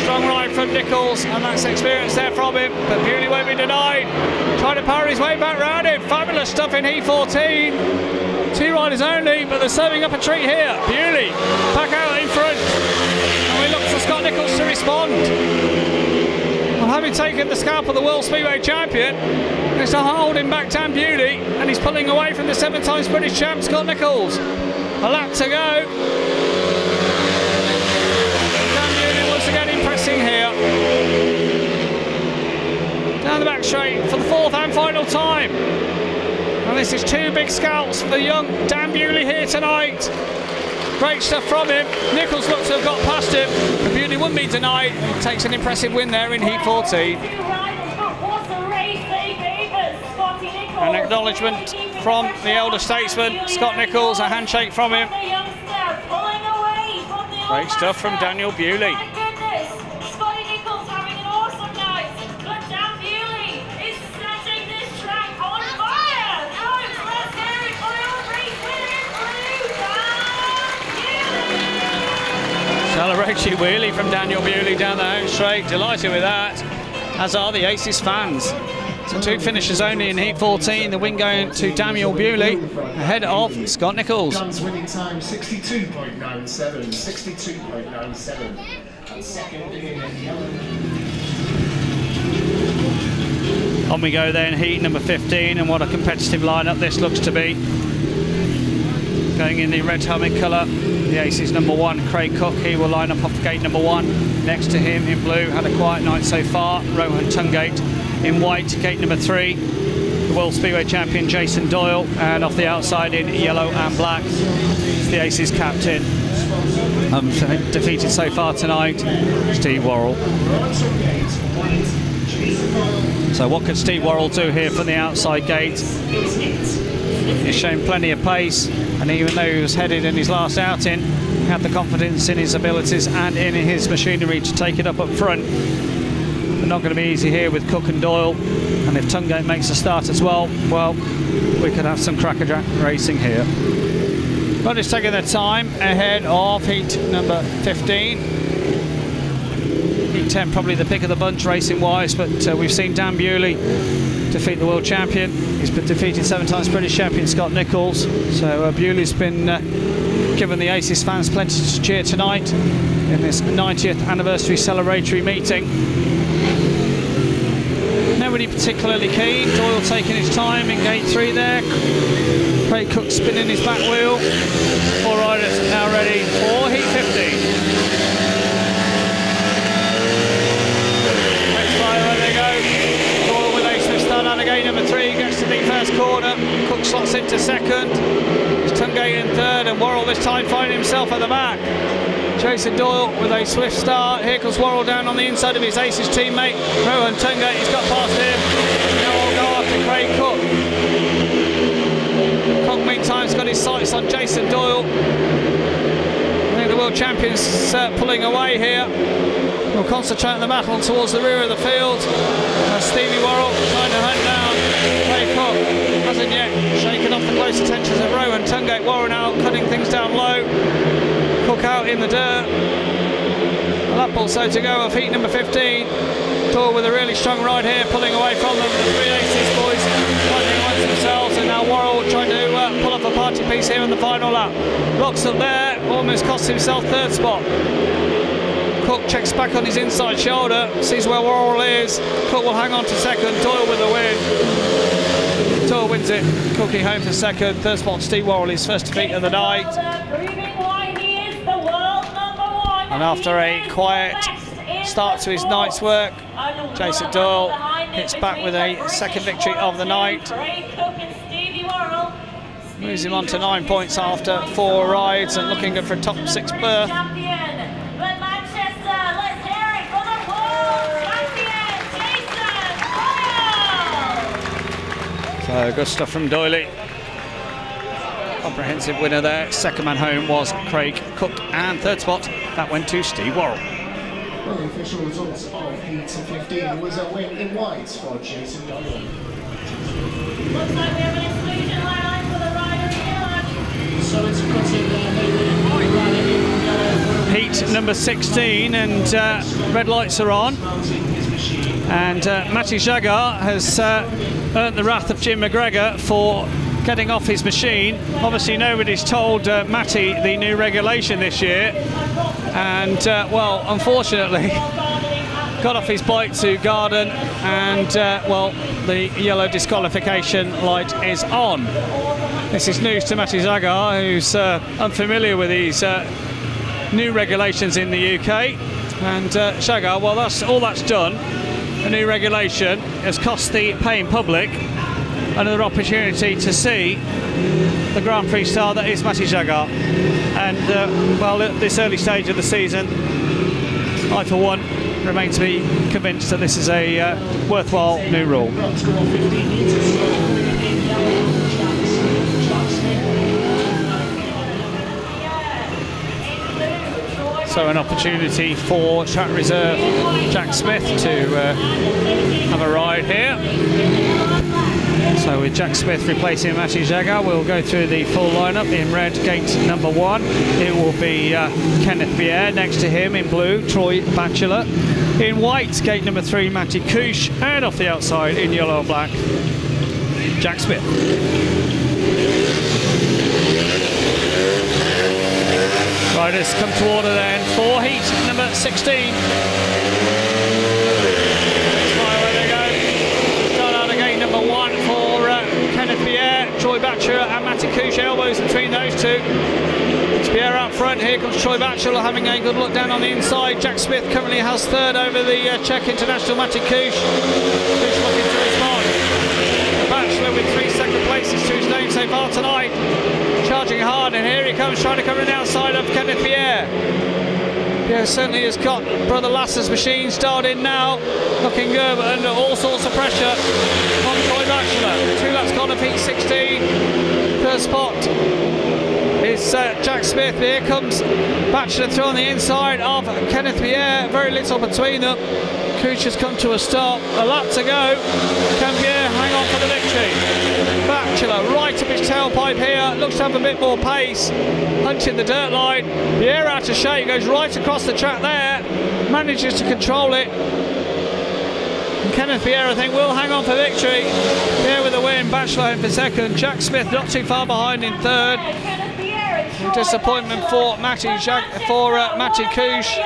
Strong ride from Nicholls, and that's experience there from him, but Bewley won't be denied. Trying to power his way back round him. Fabulous stuff in Heat 14. 2 riders only, but they're serving up a treat here. Bewley back out in front, and we look for Scott Nicholls to respond. Well, having taken the scalp of the World Speedway champion, it's holding back Dan Bewley, and he's pulling away from the 7 times British champ Scott Nicholls. A lap to go. Dan Bewley once again impressing here. Down the back straight for the 4th and final time. And this is 2 big scalps for young Dan Bewley here tonight. Great stuff from him. Nicholls looks to have got past him, but Bewley wouldn't be denied. He takes an impressive win there in Heat 14. An acknowledgement from the elder statesman, Scott Nicholls, a handshake from him. Great stuff from Daniel Bewley. Celebratory wheelie from Daniel Bewley down the home straight. Delighted with that, as are the Aces fans. So 2 finishers only in Heat 14. The win going to Daniel Bewley ahead of Scott Nicholls. Dan's winning time 62.97. 62.97. And second in yellow. On we go then, Heat number 15, and what a competitive lineup this looks to be. Going in the red helmet colour, the Aces number 1, Craig Cook. He will line up off gate number 1. Next to him in blue, had a quiet night so far, Rohan Tungate. In white, gate number 3, the World Speedway champion Jason Doyle. And off the outside in yellow and black, it's the Aces captain, defeated so far tonight, Steve Worrall. So what could Steve Worrall do here from the outside gate? He's shown plenty of pace, and even though he was headed in his last outing, he had the confidence in his abilities and in his machinery to take it up front. But not going to be easy here with Cook and Doyle, and if Tungate makes a start as well, we could have some crackerjack racing here. But it's taking their time ahead of heat number 15. Heat 10 probably the pick of the bunch racing wise, but we've seen Dan Bewley defeat the world champion. He's been defeated 7 times British champion Scott Nicholls. So Bewley's been given the Aces fans plenty to cheer tonight in this 90th anniversary celebratory meeting. Nobody particularly keen. Doyle taking his time in gate 3 there. Craig Cook spinning his back wheel. 4 riders now ready for heat 15. Where they go. Doyle with a swift start out of gate number 3, gets to the first corner. Cook slots into second. It's Tungate in third, and Worrall this time finding himself at the back. Jason Doyle with a swift start. Here comes Worrall down on the inside of his Aces teammate Rowan Tungate. He's got past him. Now we'll go after Craig Cook. Cook meantime's got his sights on Jason Doyle. I think the world champion's pulling away here. We'll concentrate on the battle towards the rear of the field. Stevie Worrall trying to hunt down Craig Cook. Hasn't yet shaken off the close attentions of Rowan Tungate. Worrall now cutting things down low. Cook out in the dirt. A lap or so to go of heat number 15. Doyle with a really strong ride here, pulling away from them. The 3 Aces boys fighting amongst themselves, and now Worrall trying to pull off a party piece here in the final lap. Locks up there, almost costs himself 3rd spot. Cook checks back on his inside shoulder, sees where Worrall is. Cook will hang on to second. Doyle with the win. Doyle wins it. Cookie home for second. 3rd spot Steve Worrall, his first defeat of the night. And after a quiet start to his night's work, Jason Doyle hits back with a 2nd victory of the night. Moves him on to 9 points after 4 rides and looking good for a top 6 berth. So good stuff from Doyle. Comprehensive winner there. 2nd man home was Craig Cook, and 3rd spot that went to Steve Worrall. Well, the official results of heat 15 was a win in white for Jason Doyle. Looks like we have an exclusion line for the rider in yellow. So it's cutting Heat number 16, and red lights are on. And Matty Zagar has earned the wrath of Jim McGregor for getting off his machine. Obviously nobody's told Matty the new regulation this year, and well, unfortunately got off his bike to garden, and well, the yellow disqualification light is on. This is news to Matty Zagar, who's unfamiliar with these new regulations in the UK. And Zagar, well, that's all that's done. A new regulation has cost the paying public another opportunity to see the Grand Prix star that is Matty Zagar. And well, at this early stage of the season, I for one remain to be convinced that this is a worthwhile new rule. So an opportunity for track reserve Jack Smith to have a ride here. So with Jack Smith replacing Matty Zagar, we'll go through the full lineup. In red, gate number 1, it will be Kenneth Bjerre. Next to him in blue, Troy Batchelor. In white, gate number 3, Matty Cooch. And off the outside in yellow and black, Jack Smith. Riders come to order then for heat number 16. Where they go. Start out of gate number 1 for Kenneth Bjerre, Troy Batchelor and Matty Cooch. Elbows between those two. It's Bjerre out front. Here comes Troy Batchelor having a good look down on the inside. Jack Smith currently has 3rd over the Czech international Matty Cooch. Cooch looking to respond. Batchelor with 3 second places to his name so far tonight. Charging hard, and here he comes trying to come in the outside of Kenneth Bjerre. Bjerre certainly has got Brother Lasser's machine start in now. Looking good, but under all sorts of pressure on Troy Batchelor. 2 laps gone of heat 16. 3rd spot is Jack Smith. Here comes Batchelor through on the inside of Kenneth Bjerre. Very little between them. Cooch has come to a stop, a lap to go. Can Bjerre hang on for the victory? Batchelor right up his tailpipe here, looks to have a bit more pace, hunting the dirt line. Bjerre out of shape, goes right across the track there, manages to control it. And Kenneth Bjerre, I think, will hang on for victory. Bjerre with a win, Batchelor in for second. Jack Smith not too far behind in third. Disappointment for Matty Cooch.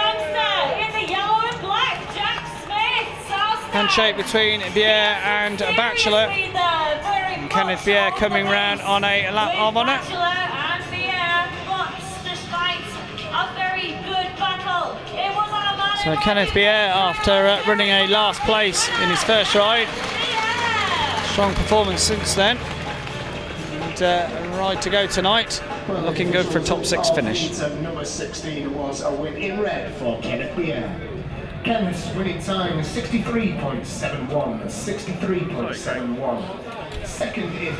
Handshake between Bjerre and Batchelor. And Kenneth Bjerre coming round on a lap of honour. So Kenneth Bjerre, after running a last place in his first ride, strong performance since then, and a ride to go tonight, looking good for a top 6 finish. Number 16 was a win in red for Kenneth Bjerre. Kenneth's winning time is 63.71, 63.71. Second is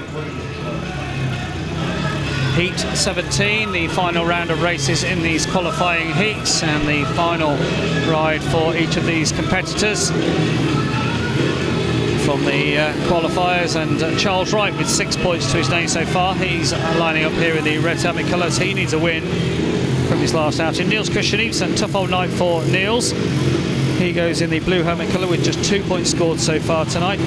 Heat 17, the final round of races in these qualifying heats, and the final ride for each of these competitors from the qualifiers. And Charles Wright with 6 points to his name so far. He's lining up here in the red helmet colours. He needs a win from his last outing. Niels Christian Ibsen, tough old night for Niels. He goes in the blue helmet colour with just 2 points scored so far tonight.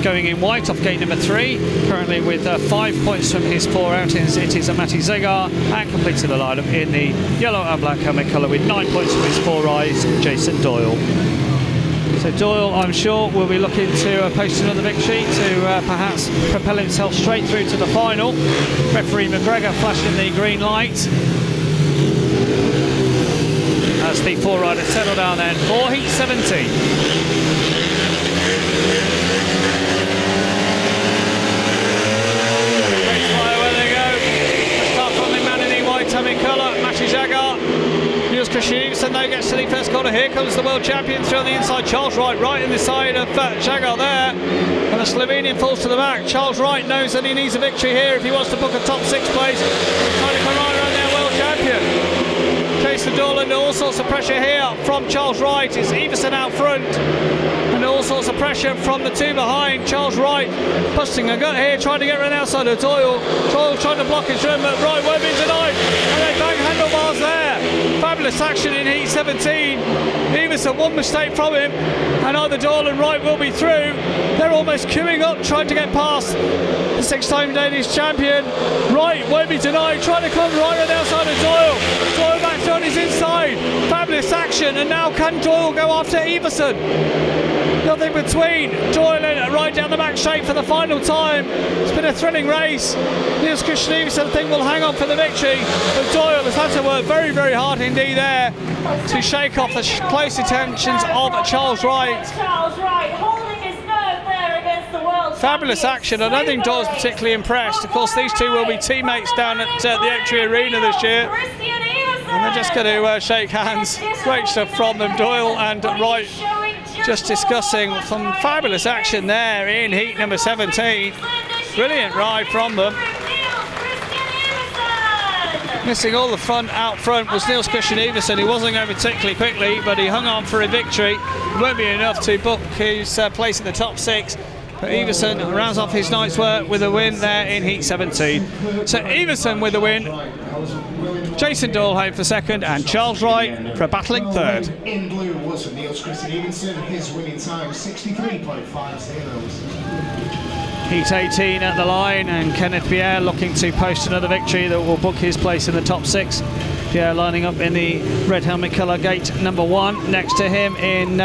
Going in white off gate number 3, currently with 5 points from his 4 outings, it is Matty Zagar, and completing the lineup in the yellow and black helmet colour with 9 points from his 4 rides, Jason Doyle. So Doyle, I'm sure, will be looking to post another victory to perhaps propel himself straight through to the final. Referee McGregor flashing the green light as the 4 riders settle down then for heat 17. Colour, Matty Zagar. Niels Christian Ibsen now gets to the first corner. Here comes the world champion through on the inside. Charles Wright right in the side of Zagar there. And the Slovenian falls to the back. Charles Wright knows that he needs a victory here if he wants to book a top 6 place. He's trying to come right around there, world champion. Jason Doyle, and all sorts of pressure here from Charles Wright. It's Iversen out front. And all sorts of pressure from the 2 behind. Charles Wright busting a gut here, trying to get around the outside of Doyle. Doyle trying to block his run, but Wright won't be denied. And they bang handlebars there. Fabulous action in heat 17. Iversen, one mistake from him, and either Doyle and Wright will be through. They're almost queuing up, trying to get past the 6-time Danish champion. Wright won't be denied, trying to come right on the outside of Doyle. Doyle back on his inside. Fabulous action, and now can Doyle go after Iversen? Nothing between. Doyle in right down the back straight for the final time. It's been a thrilling race. Niels Christian Ibsen, I think, will hang on for the victory, but Doyle has had to work very, very hard indeed there to shake off the close attentions of Charles Wright. Fabulous action. I don't think Doyle's particularly impressed. Of course, these two will be teammates down at the Oaktree Arena this year, and they're just going to shake hands. Great stuff from them. Doyle and Wright just discussing some fabulous action there in heat number 17. Brilliant ride from them. Missing all the fun out front was Niels Christian Iversen. He wasn't going particularly quickly, but he hung on for a victory. It won't be enough to book his place in the top 6. But Iversen rounds off his night's work with a win there in heat 17. So Iversen with the win. Jason Doyle home for second, and Charles Wright for a battling third. In blue was for Niels Christian Iversen, his winning time 63.50. Heat 18 at the line, and Kenneth Bjerre looking to post another victory that will book his place in the top 6. Bjerre lining up in the red helmet colour, gate number 1. Next to him in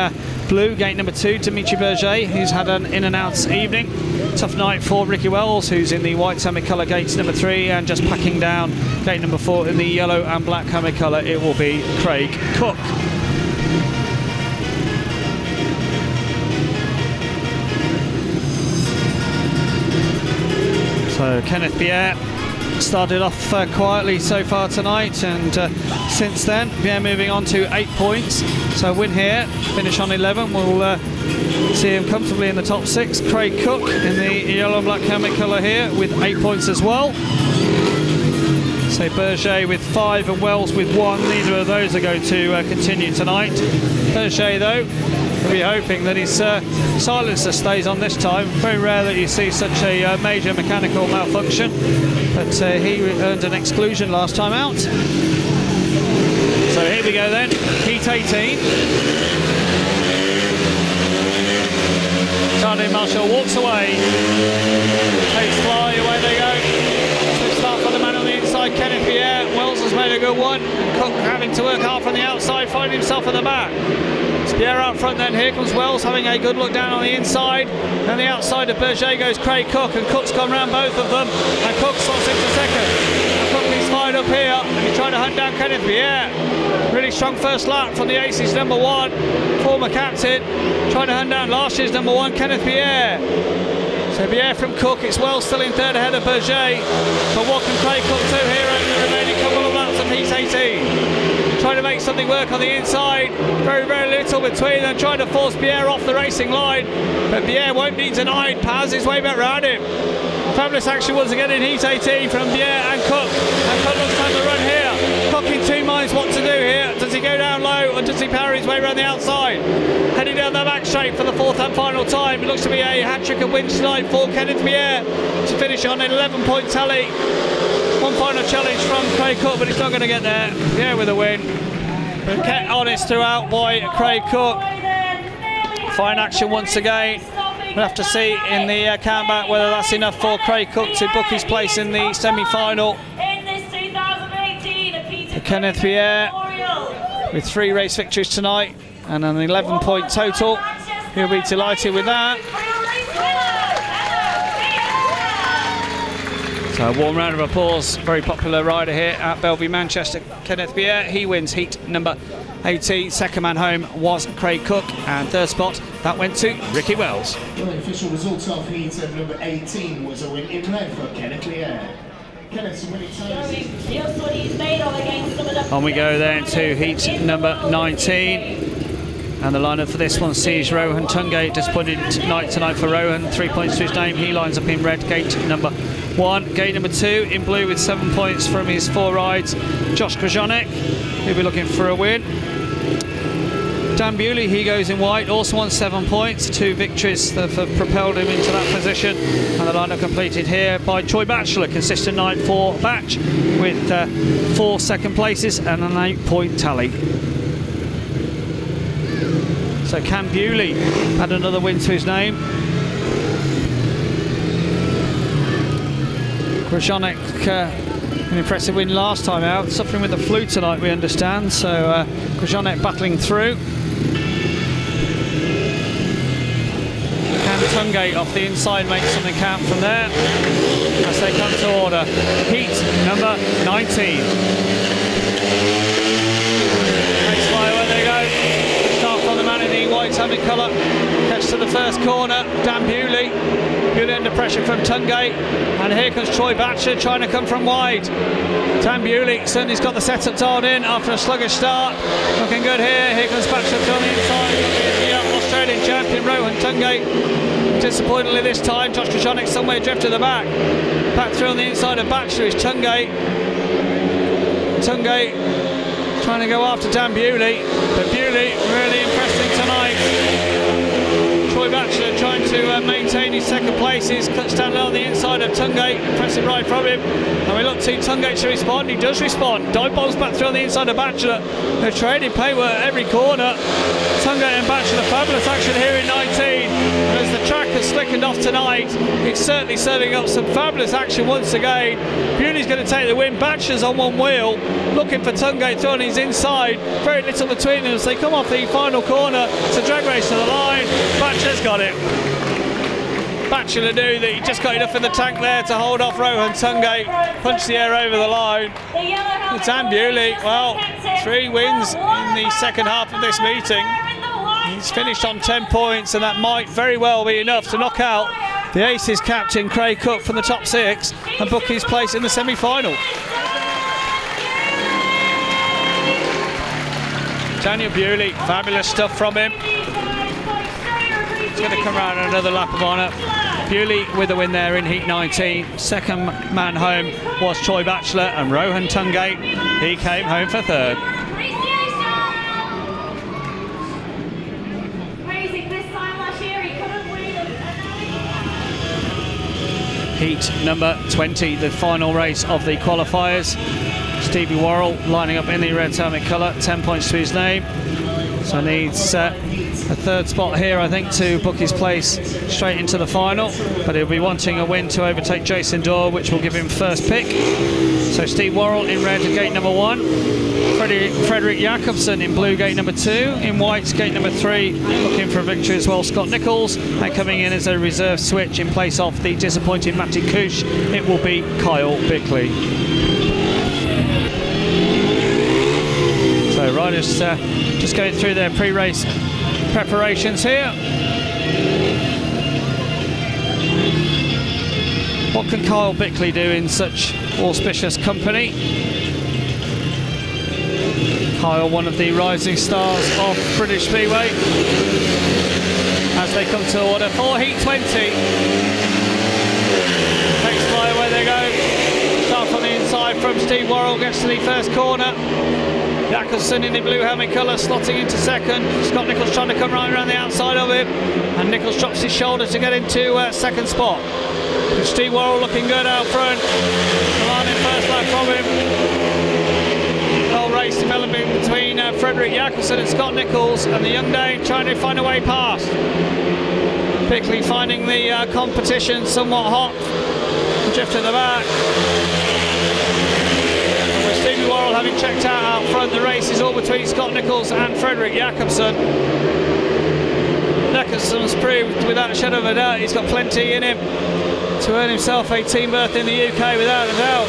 blue, gate number 2, Dimitri Berge, who's had an in and out evening. Tough night for Ricky Wells, who's in the white helmet colour, gate number 3, and just packing down gate number 4 in the yellow and black helmet colour. It will be Craig Cook. So Kenneth Bjerre started off quietly so far tonight, and since then Bjerre moving on to 8 points. So win here, finish on 11. We'll see him comfortably in the top 6. Craig Cook in the yellow and black helmet colour here with 8 points as well. So Berge with 5 and Wells with 1. Neither of those are going to continue tonight. Berge though We'll be hoping that his silencer stays on this time. Very rare that you see such a major mechanical malfunction, but he earned an exclusion last time out. So here we go then, heat 18. Charlie Marshall walks away. Takes fly, away they go. Slip start for the man on the inside, Kenneth Bjerre. Wells has made a good one. Cook having to work hard from the outside, finding himself at the back. It's Bjerre out front then, here comes Wells having a good look down on the inside. And the outside of Berge goes Craig Cook, and Cook's gone round both of them. And Cook slots into second. And Cook is fired up here, and he's trying to hunt down Kenneth Bjerre. Really strong first lap from the Aces number 1, former captain, trying to hunt down last year's number 1, Kenneth Bjerre. So Bjerre from Cook, it's Wells still in third ahead of Berge. But what can Craig Cook do here in the remaining couple of laps of heat 18? Trying to make something work on the inside, very, very little between them, trying to force Bjerre off the racing line. But Bjerre won't be denied, powers his way back round him. Fabulous action once again in heat 18 from Bjerre and Cook. And Cook looks like the run here. Cook in two minds what to do here. Does he go down low or does he power his way around the outside? Heading down the back straight for the fourth and final time. It looks to be a hat-trick of wins tonight for Kenneth Bjerre to finish on an 11-point tally. One final challenge from Craig Cook, but he's not going to get there. Bjerre with a win. But kept honest throughout by Craig Cook. Fine action once again. We'll have to see in the countback whether that's enough for Craig Cook to book his place in the semi-final. For Kenneth Bjerre, with 3 race victories tonight and an 11-point total, he'll be delighted with that. So a warm round of applause. Very popular rider here at Bellevue, Manchester, Kenneth Bjerre. He wins heat number 18. Second man home was Craig Cook, and third spot that went to Ricky Wells. Well, the official results of heat number 18 was a win in red for Kenneth Bjerre. On we go then to heat number 19. And the lineup for this one sees Rohan Tungate. Disappointed tonight for Rohan. 3 points to his name. He lines up in red, gate number 1. Gate number 2 in blue with 7 points from his 4 rides. Josh Grajczonek, he'll be looking for a win. Dan Bewley, he goes in white, also on 7 points. 2 victories that have propelled him into that position. And the lineup completed here by Troy Batchelor. Consistent night for Batch with 4 second places and an 8-point tally. So Cam Bewley had another win to his name. Grajczonek, an impressive win last time out. Suffering with the flu tonight, we understand. So Grajczonek battling through. Can Tungate off the inside make something count from there as they come to order. Heat number 19. Next flyover they go. Start from the man in the white hammer colour. Gets to the first corner. Dan Bewley. Bewley under pressure from Tungate. And here comes Troy Batchelor trying to come from wide. Dan Bewley certainly's got the setup dialed in after a sluggish start. Looking good here. Here comes Batchelor on the inside. The Australian champion Rohan Tungate. Disappointingly this time, Josh Grajczonek somewhere drift to the back. Back through on the inside of Batchelor is Tungate. Tungate trying to go after Dan Bewley, but Bewley really impressing tonight. Troy Batchelor trying to maintain his second place. He's cuts down low on the inside of Tungate. Impressive ride from him. And we look to Tungate to respond. He does respond. Dive bombs back through on the inside of Batchelor. They're trading paintwork every corner. Tungate and Batchelor, fabulous action here in 19. And as the track has slickened off tonight, it's certainly serving up some fabulous action once again. Bewley's going to take the win. Batchelor's on one wheel, looking for Tungate through on his inside. Very little between them as they come off the final corner. It's a drag race to the line. Batchelor's got it. Batchelor knew that he just got enough in the tank there to hold off Rohan Tungate, punch the air over the line. Dan Bewley, well, 3 wins in the second half of this meeting. He's finished on 10 points, and that might very well be enough to knock out the Aces captain Craig Cook from the top 6 and book his place in the semi-final. Daniel Bewley, fabulous stuff from him. He's going to come around another lap of honour. Bewley with a win there in heat 19. Second man home was Troy Batchelor, and Rohan Tungate, he came home for third. heat number 20, the final race of the qualifiers. Stevie Worrall lining up in the red helmet colour, 10 points to his name. So needs a third spot here, I think, to book his place straight into the final. But he'll be wanting a win to overtake Jason Doyle, which will give him first pick. So Steve Worrall in red at gate number 1. Frederick Jakobsen in blue, gate number 2. In white, gate number 3, looking for a victory as well, Scott Nicholls. And coming in as a reserve switch in place of the disappointed Matty Kush, it will be Kyle Bickley. So riders just going through their pre-race preparations here. What can Kyle Bickley do in such auspicious company? Kyle, one of the rising stars of British Speedway, as they come to order for heat 20. Takes fly where they go. Start on the inside from Steve Worrall, gets to the first corner. Jakobsen in the blue helmet colour, slotting into second. Scott Nicholls trying to come right around the outside of him, and Nicholls drops his shoulder to get into second spot. Steve Worrall looking good out front. Come in first lap from him. Whole race developing between Frederick Jakobsen and Scott Nicholls, and the young Dane trying to find a way past. Bickley finding the competition somewhat hot. Drift at the back. Stevie Worrall having checked out front. The race is all between Scott Nicholls and Frederick Jakobsen. Jakobsen's proved without a shadow of a doubt he's got plenty in him to earn himself a team berth in the UK without a doubt.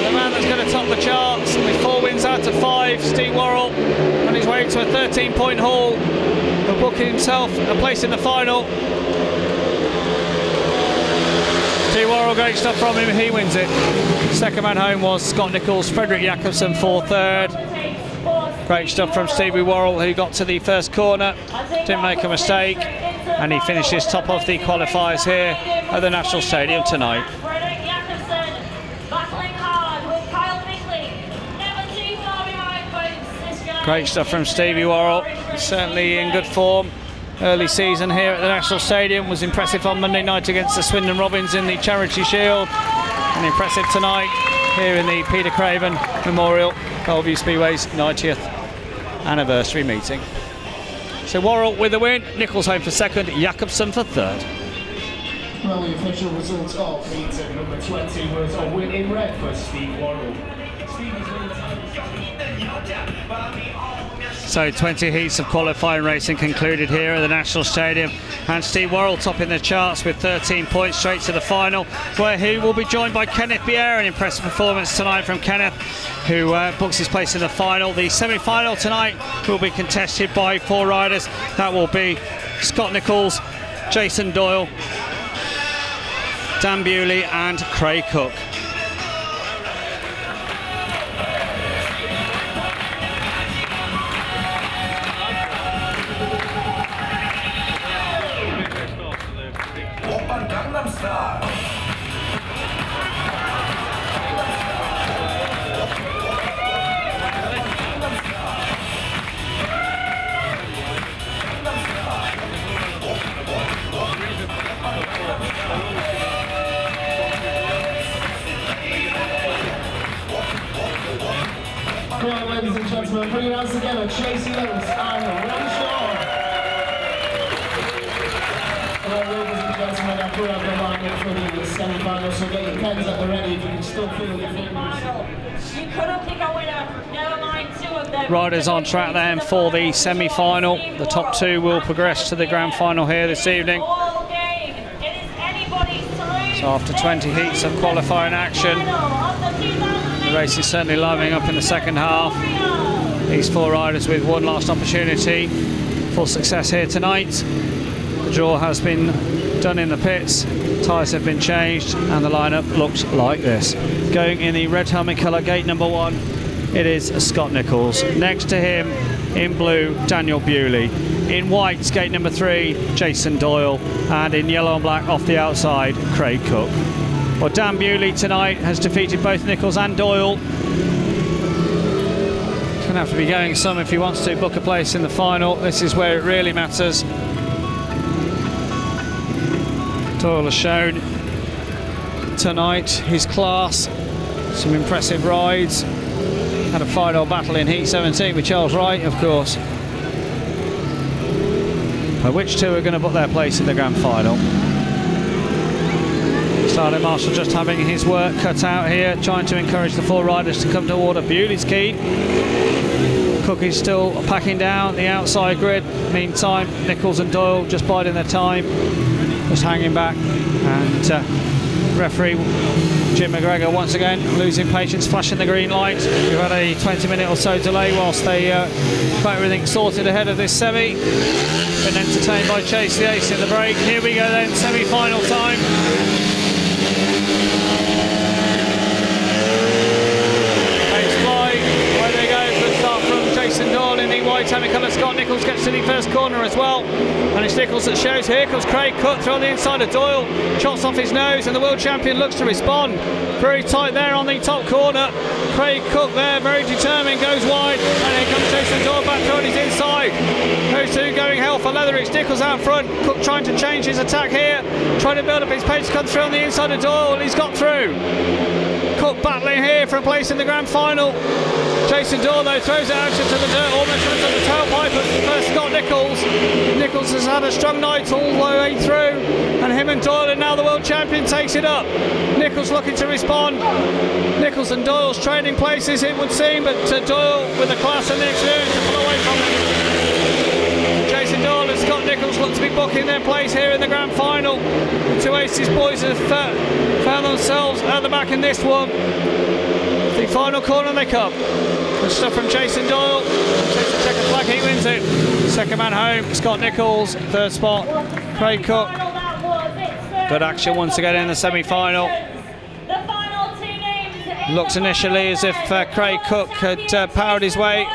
The man that's going to top the charts with 4 wins out of 5, Steve Worrall, on his way to a 13-point haul, but booking himself a place in the final. Steve Worrall, great stuff from him, he wins it. Second man home was Scott Nicholls, Frederick Jakobsen for third. Great stuff from Stevie Worrall, who got to the first corner, didn't make a mistake, and he finishes top of the qualifiers here at the National Stadium tonight. Great stuff from Stevie Worrall, certainly in good form. Early season here at the National Stadium, was impressive on Monday night against the Swindon Robins in the Charity Shield, and impressive tonight here in the Peter Craven Memorial, Bellevue Speedway's 90th anniversary meeting. So Worrall with the win, Nicholls home for second, Jakobsen for third. Well, the official result of heat number 20 was a win in red for Steve Worrall. So 20 heats of qualifying racing concluded here at the National Stadium, and Steve Worrall topping the charts with 13 points straight to the final, where he will be joined by Kenneth Bjerre. An impressive performance tonight from Kenneth, who books his place in the final. The semi-final tonight will be contested by 4 riders. That will be Scott Nicholls, Jason Doyle, Dan Bewley and Craig Cook. Right, ladies and gentlemen, bring it out together, Chasey Lewis and Ramshaw. Well, ladies and gentlemen, I've put up the line up for the semi-final, so get your pens at the ready if you can still feel your fingers. You couldn't pick a winner, never mind 2 of them. Riders on track then for the semi-final. The top 2 will progress to the grand final here this evening. So after 20 heats of qualifying action, the race is certainly livening up in the second half. These 4 riders with one last opportunity for success here tonight. The draw has been done in the pits, tyres have been changed, and the lineup looks like this. Going in the red helmet colour, gate number 1, it is Scott Nicholls. Next to him, in blue, Daniel Bewley. In white, gate number 3, Jason Doyle. And in yellow and black, off the outside, Craig Cook. Well, Dan Bewley tonight has defeated both Nicholls and Doyle. He's going to have to be going some if he wants to book a place in the final. This is where it really matters. Doyle has shown tonight his class, some impressive rides. Had a final battle in Heat 17 with Charles Wright, of course. But which two are going to put their place in the grand final? Starting Marshall just having his work cut out here, trying to encourage the four riders to come to order. Bewley's keen. Cook is still packing down the outside grid. Meantime, Nicholls and Doyle just biding their time, just hanging back. And referee Jim McGregor once again losing patience, flashing the green light. We've had a 20-minute or so delay whilst they got everything sorted ahead of this semi. Been entertained by Chase the Ace in the break. Here we go then, semi-final time. Doyle in the white hammer colour. Scott Nicholls gets to the first corner as well, and it's Nicholls that shows. Here comes Craig Cook through on the inside of Doyle, chops off his nose, and the world champion looks to respond. Very tight there on the top corner. Craig Cook there, very determined, goes wide, and here comes Jason Doyle back through on his inside. Those two going hell for leather. It's Nicholls out front. Cook trying to change his attack here, trying to build up his pace to come through on the inside of Doyle, and he's got through. Cook battling here for a place in the grand final. Jason Doyle though throws it out into the dirt, almost runs on the tailpipe, but first Scott Nicholls. Nicholls has had a strong night all the way through, and him and Doyle, and now the world champion takes it up. Nicholls looking to respond. Nicholls and Doyle's trading places, it would seem, but Doyle with the class and the experience to pull away from him. Jason Doyle and Scott Nicholls look to be booking their place here in the grand final. The two Aces boys have found themselves at the back in this one. The final corner they come. Good stuff from Jason Doyle. Takes the checkered flag, he wins it. Second man home, Scott Nicholls. Third spot, Craig Cook. Good action once again in the semi-final. Looks initially as if Craig Cook had powered his way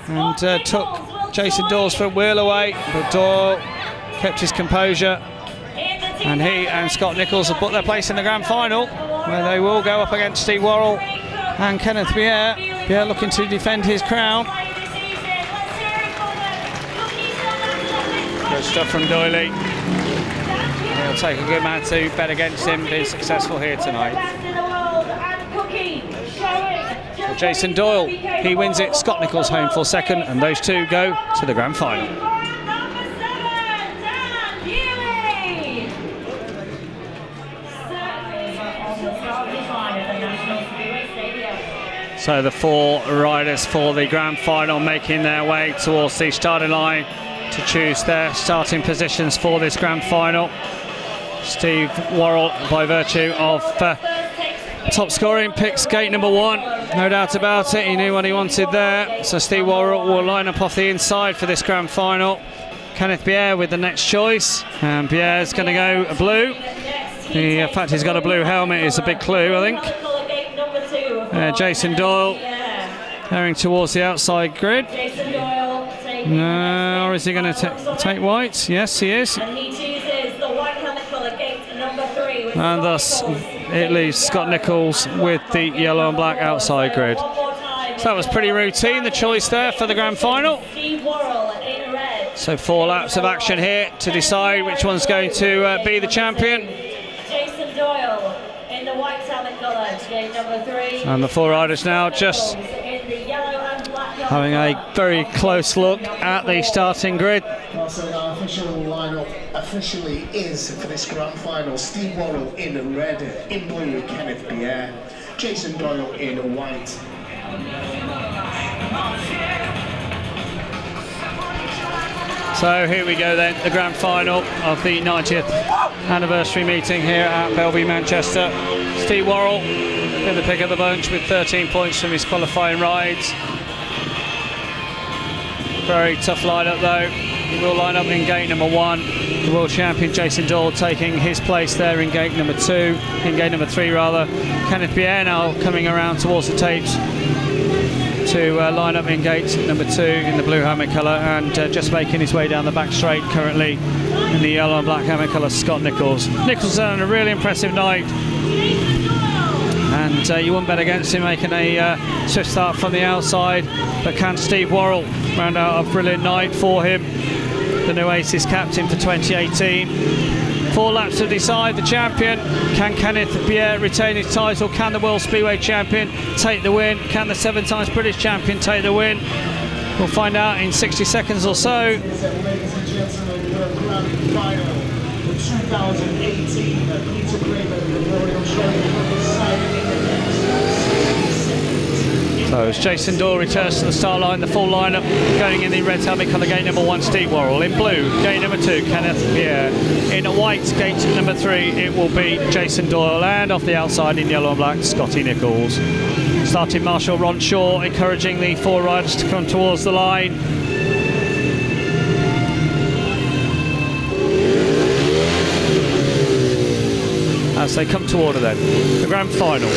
and took Jason Doyle's front wheel away, but Doyle kept his composure, and he and Scott Nicholls have put their place in the grand final, where they will go up against Steve Worrall and Kenneth Bjerre. Bjerre looking to defend his crown. Good stuff from Doyle. It'll take a good man to bet against him, being successful here tonight. So Jason Doyle, he wins it. Scott Nicholls home for second, and those two go to the grand final. So the four riders for the grand final making their way towards the starting line to choose their starting positions for this grand final. Steve Worrall, by virtue of top scoring, picks gate number 1, no doubt about it. He knew what he wanted there. So Steve Worrall will line up off the inside for this grand final. Kenneth Bjerre with the next choice, and Bjerre's going to go blue. The fact he's got a blue helmet is a big clue, I think. Jason Doyle going towards the outside grid. No, or is he going to take white? Yes, he is. And thus it leaves Scott Nicholls with the yellow and black outside grid. So that was pretty routine, the choice there for the grand final. So 4 laps of action here to decide which one's going to be the champion. Jason Doyle in the white helmet colour, gate number 3. And the 4 riders now just having a very close look at the starting grid. So our official lineup officially is for this grand final: Steve Worrall in red, in blue Kenneth Bjerre, Jason Doyle in white. So here we go then, the grand final of the 90th anniversary meeting here at Belle, Manchester. Steve Worrall in the pick of the bunch with 13 points from his qualifying rides. Very tough lineup though. He will line up in gate number 1. The world champion Jason Doyle taking his place there in gate number 2, in gate number 3 rather. Kenneth Bjerre now coming around towards the tapes to line up in gate number 2 in the blue helmet colour, and just making his way down the back straight currently in the yellow and black helmet colour, Scott Nicholls. Nicholls had a really impressive night, and you wouldn't bet against him making a swift start from the outside, but can Steve Worrall round out a brilliant night for him, the new Aces captain for 2018. 4 laps to decide the champion. Can Kenneth Bjerre retain his title? Can the World Speedway champion take the win? Can the 7 times British champion take the win? We'll find out in 60 seconds or so. Ladies and gentlemen, the grand final, the 2018 Peter Craven Memorial So as Jason Doyle returns to the start line, the full lineup going in the red helmet colour, gate number 1, Steve Worrall. In blue, gate number 2, Kenneth Bjerre. In white, gate number 3, it will be Jason Doyle. And off the outside in yellow and black, Scotty Nicholls. Starting Marshal Ron Shaw, encouraging the 4 riders to come towards the line. As they come toward her then, the grand final.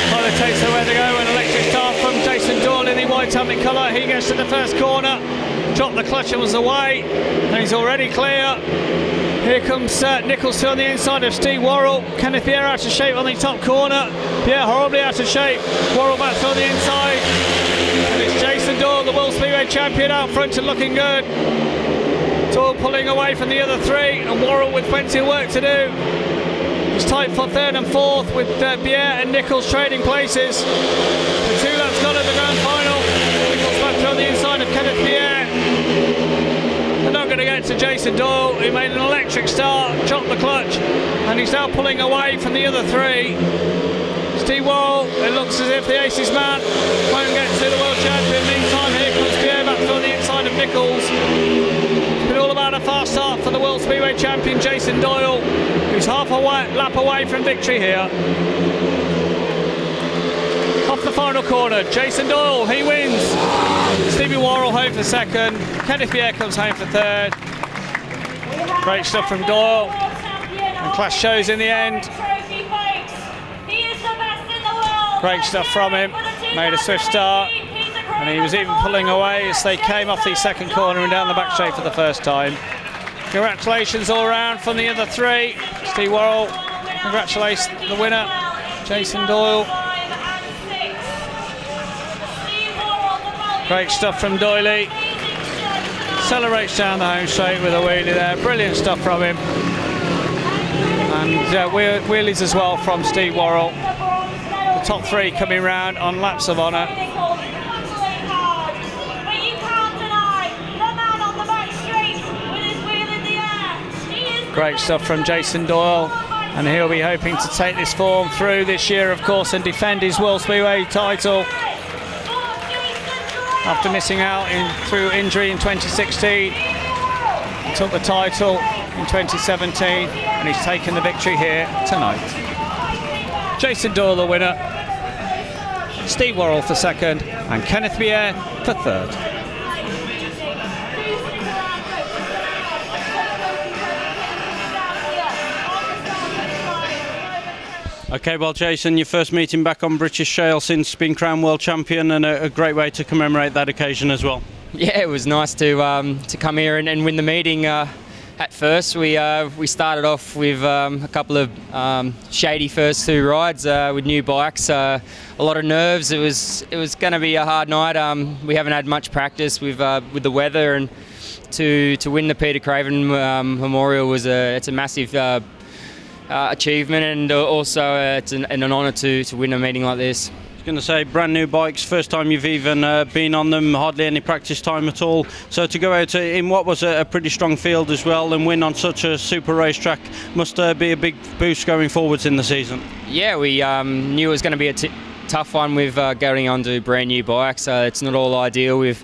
Pilot takes the way to go, an electric start from Jason Doyle in the white helmet colour. He gets to the first corner, dropped the clutch and was away, and he's already clear. Here comes Nicholls on the inside of Steve Worrall. Kenneth Bjerre out of shape on the top corner. Bjerre horribly out of shape. Worrall back on the inside. And it's Jason Doyle, the World Speedway champion, out front and looking good. Doyle pulling away from the other 3, and Worrall with plenty of work to do. It's tight for 3rd and 4th with Bjerre and Nicholls trading places. The 2 laps gone at the grand final. Nicholls back on the inside of Kenneth Bjerre. They're not going to get to Jason Doyle. He made an electric start, dropped the clutch, and he's now pulling away from the other 3. Steve Worrall, it looks as if the Aces man won't get to the world champion. Meantime, here comes Bjerre back on the inside of Nicholls. It's been all about a fast start for the World Speedway champion Jason Doyle, who's half a lap away from victory here. Off the final corner, Jason Doyle, he wins. Stevie Worrall home for 2nd. Kenneth Bjerre comes home for 3rd. Great stuff from Doyle. And class shows in the end. Great stuff from him. Made a swift start. And he was even pulling away as they came off the 2nd corner and down the back straight for the first time. Congratulations all round from the other 3. Steve Worrall, congratulations the winner, Jason Doyle. Great stuff from Doyle. Accelerates down the home straight with a wheelie there. Brilliant stuff from him. And wheelies as well from Steve Worrall. The top 3 coming round on laps of honour. Great stuff from Jason Doyle, and he'll be hoping to take this form through this year, of course, and defend his World Speedway title after missing out through injury in 2016. He took the title in 2017, and he's taken the victory here tonight. Jason Doyle the winner, Steve Worrall for 2nd, and Kenneth Bjerre for 3rd. Okay, well, Jason, your first meeting back on British shale since being crowned world champion, and a great way to commemorate that occasion as well. Yeah, it was nice to come here and win the meeting. At first, we started off with a couple of shady first 2 rides with new bikes. A lot of nerves. It was going to be a hard night. We haven't had much practice with the weather, and to win the Peter Craven Memorial it's a massive achievement, and also it's an honour to win a meeting like this. I was going to say, brand new bikes, first time you've even been on them, hardly any practice time at all. So to go out in what was a pretty strong field as well and win on such a super racetrack must be a big boost going forwards in the season. Yeah, we knew it was going to be a tough one with going onto brand new bikes. It's not all ideal with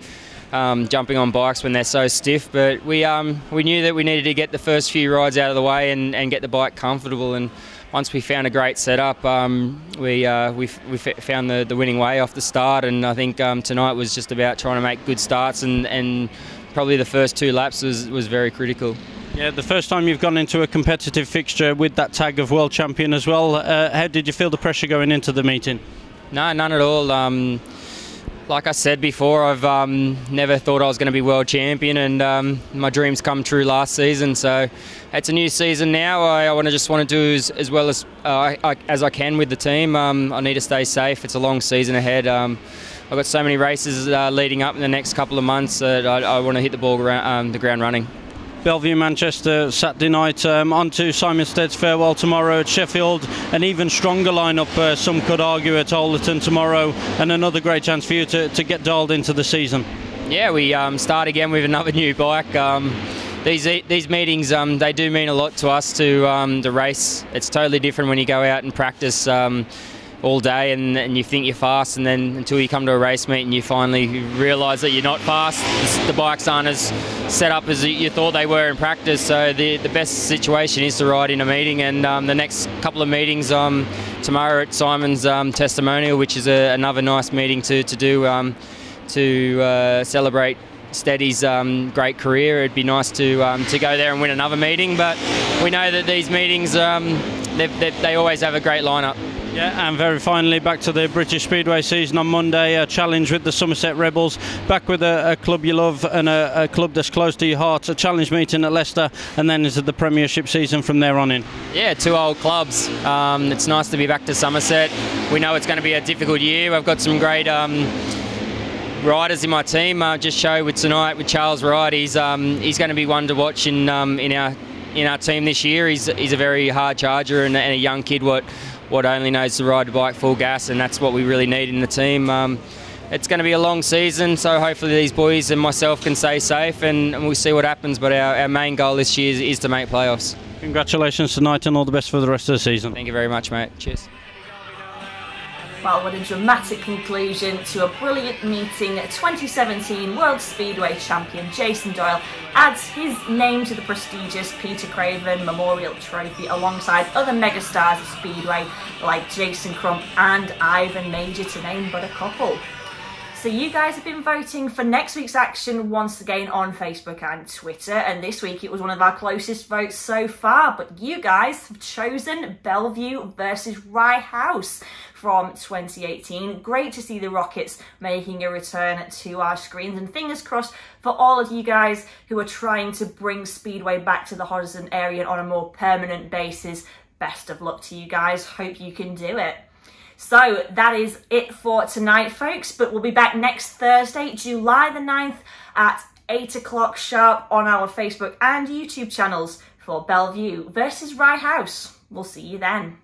jumping on bikes when they're so stiff, but we knew that we needed to get the first few rides out of the way and get the bike comfortable. And once we found a great setup, we found the winning way off the start. And I think tonight was just about trying to make good starts, and probably the first 2 laps was very critical. Yeah, the first time you've gone into a competitive fixture with that tag of world champion as well. How did you feel the pressure going into the meeting? No, none at all. Like I said before, I've never thought I was going to be world champion, and my dreams come true last season. So it's a new season now. I want to do as well as I can with the team. I need to stay safe. It's a long season ahead. I've got so many races leading up in the next couple of months that I want to hit the ball the ground running. Bellevue, Manchester, Saturday night. On to Simonstead's farewell tomorrow at Sheffield. An even stronger lineup, some could argue, at Ollerton tomorrow, and another great chance for you to get dialed into the season. Yeah, we start again with another new bike. These meetings, they do mean a lot to us to the race. It's totally different when you go out and practice all day and you think you're fast, and then until you come to a race meet and you finally realise that you're not fast. The bikes aren't as set up as you thought they were in practice, so the best situation is to ride in a meeting, and the next couple of meetings tomorrow at Simon's testimonial, which is another nice meeting to do to celebrate Steady's great career. It'd be nice to go there and win another meeting, but we know that these meetings they always have a great lineup. Yeah, and very finally, back to the British Speedway season on Monday, a challenge with the Somerset Rebels, back with a club you love and a club that's close to your heart, a challenge meeting at Leicester, and then into the Premiership season from there on in. Yeah, two old clubs. It's nice to be back to Somerset. We know it's going to be a difficult year. I've got some great riders in my team. Just show with tonight with Charles Wright. He's going to be one to watch in our team this year. He's a very hard charger and a young kid what only knows to ride the bike full gas, and that's what we really need in the team. It's going to be a long season, so hopefully these boys and myself can stay safe, and we'll see what happens, but our main goal this year is to make playoffs. Congratulations tonight and all the best for the rest of the season. Thank you very much, mate. Cheers. Well, what a dramatic conclusion to a brilliant meeting. 2017 World Speedway champion Jason Doyle adds his name to the prestigious Peter Craven Memorial Trophy alongside other megastars of Speedway like Jason Crump and Ivan Major, to name but a couple. So you guys have been voting for next week's action once again on Facebook and Twitter, and this week it was one of our closest votes so far, but you guys have chosen Bellevue versus Rye House from 2018. Great to see the Rockets making a return to our screens, and fingers crossed for all of you guys who are trying to bring Speedway back to the Hoddesdon area on a more permanent basis. Best of luck to you guys, hope you can do it. So that is it for tonight, folks, but we'll be back next Thursday, July the 9th at 8 o'clock sharp on our Facebook and YouTube channels for Bellevue versus Rye House. We'll see you then.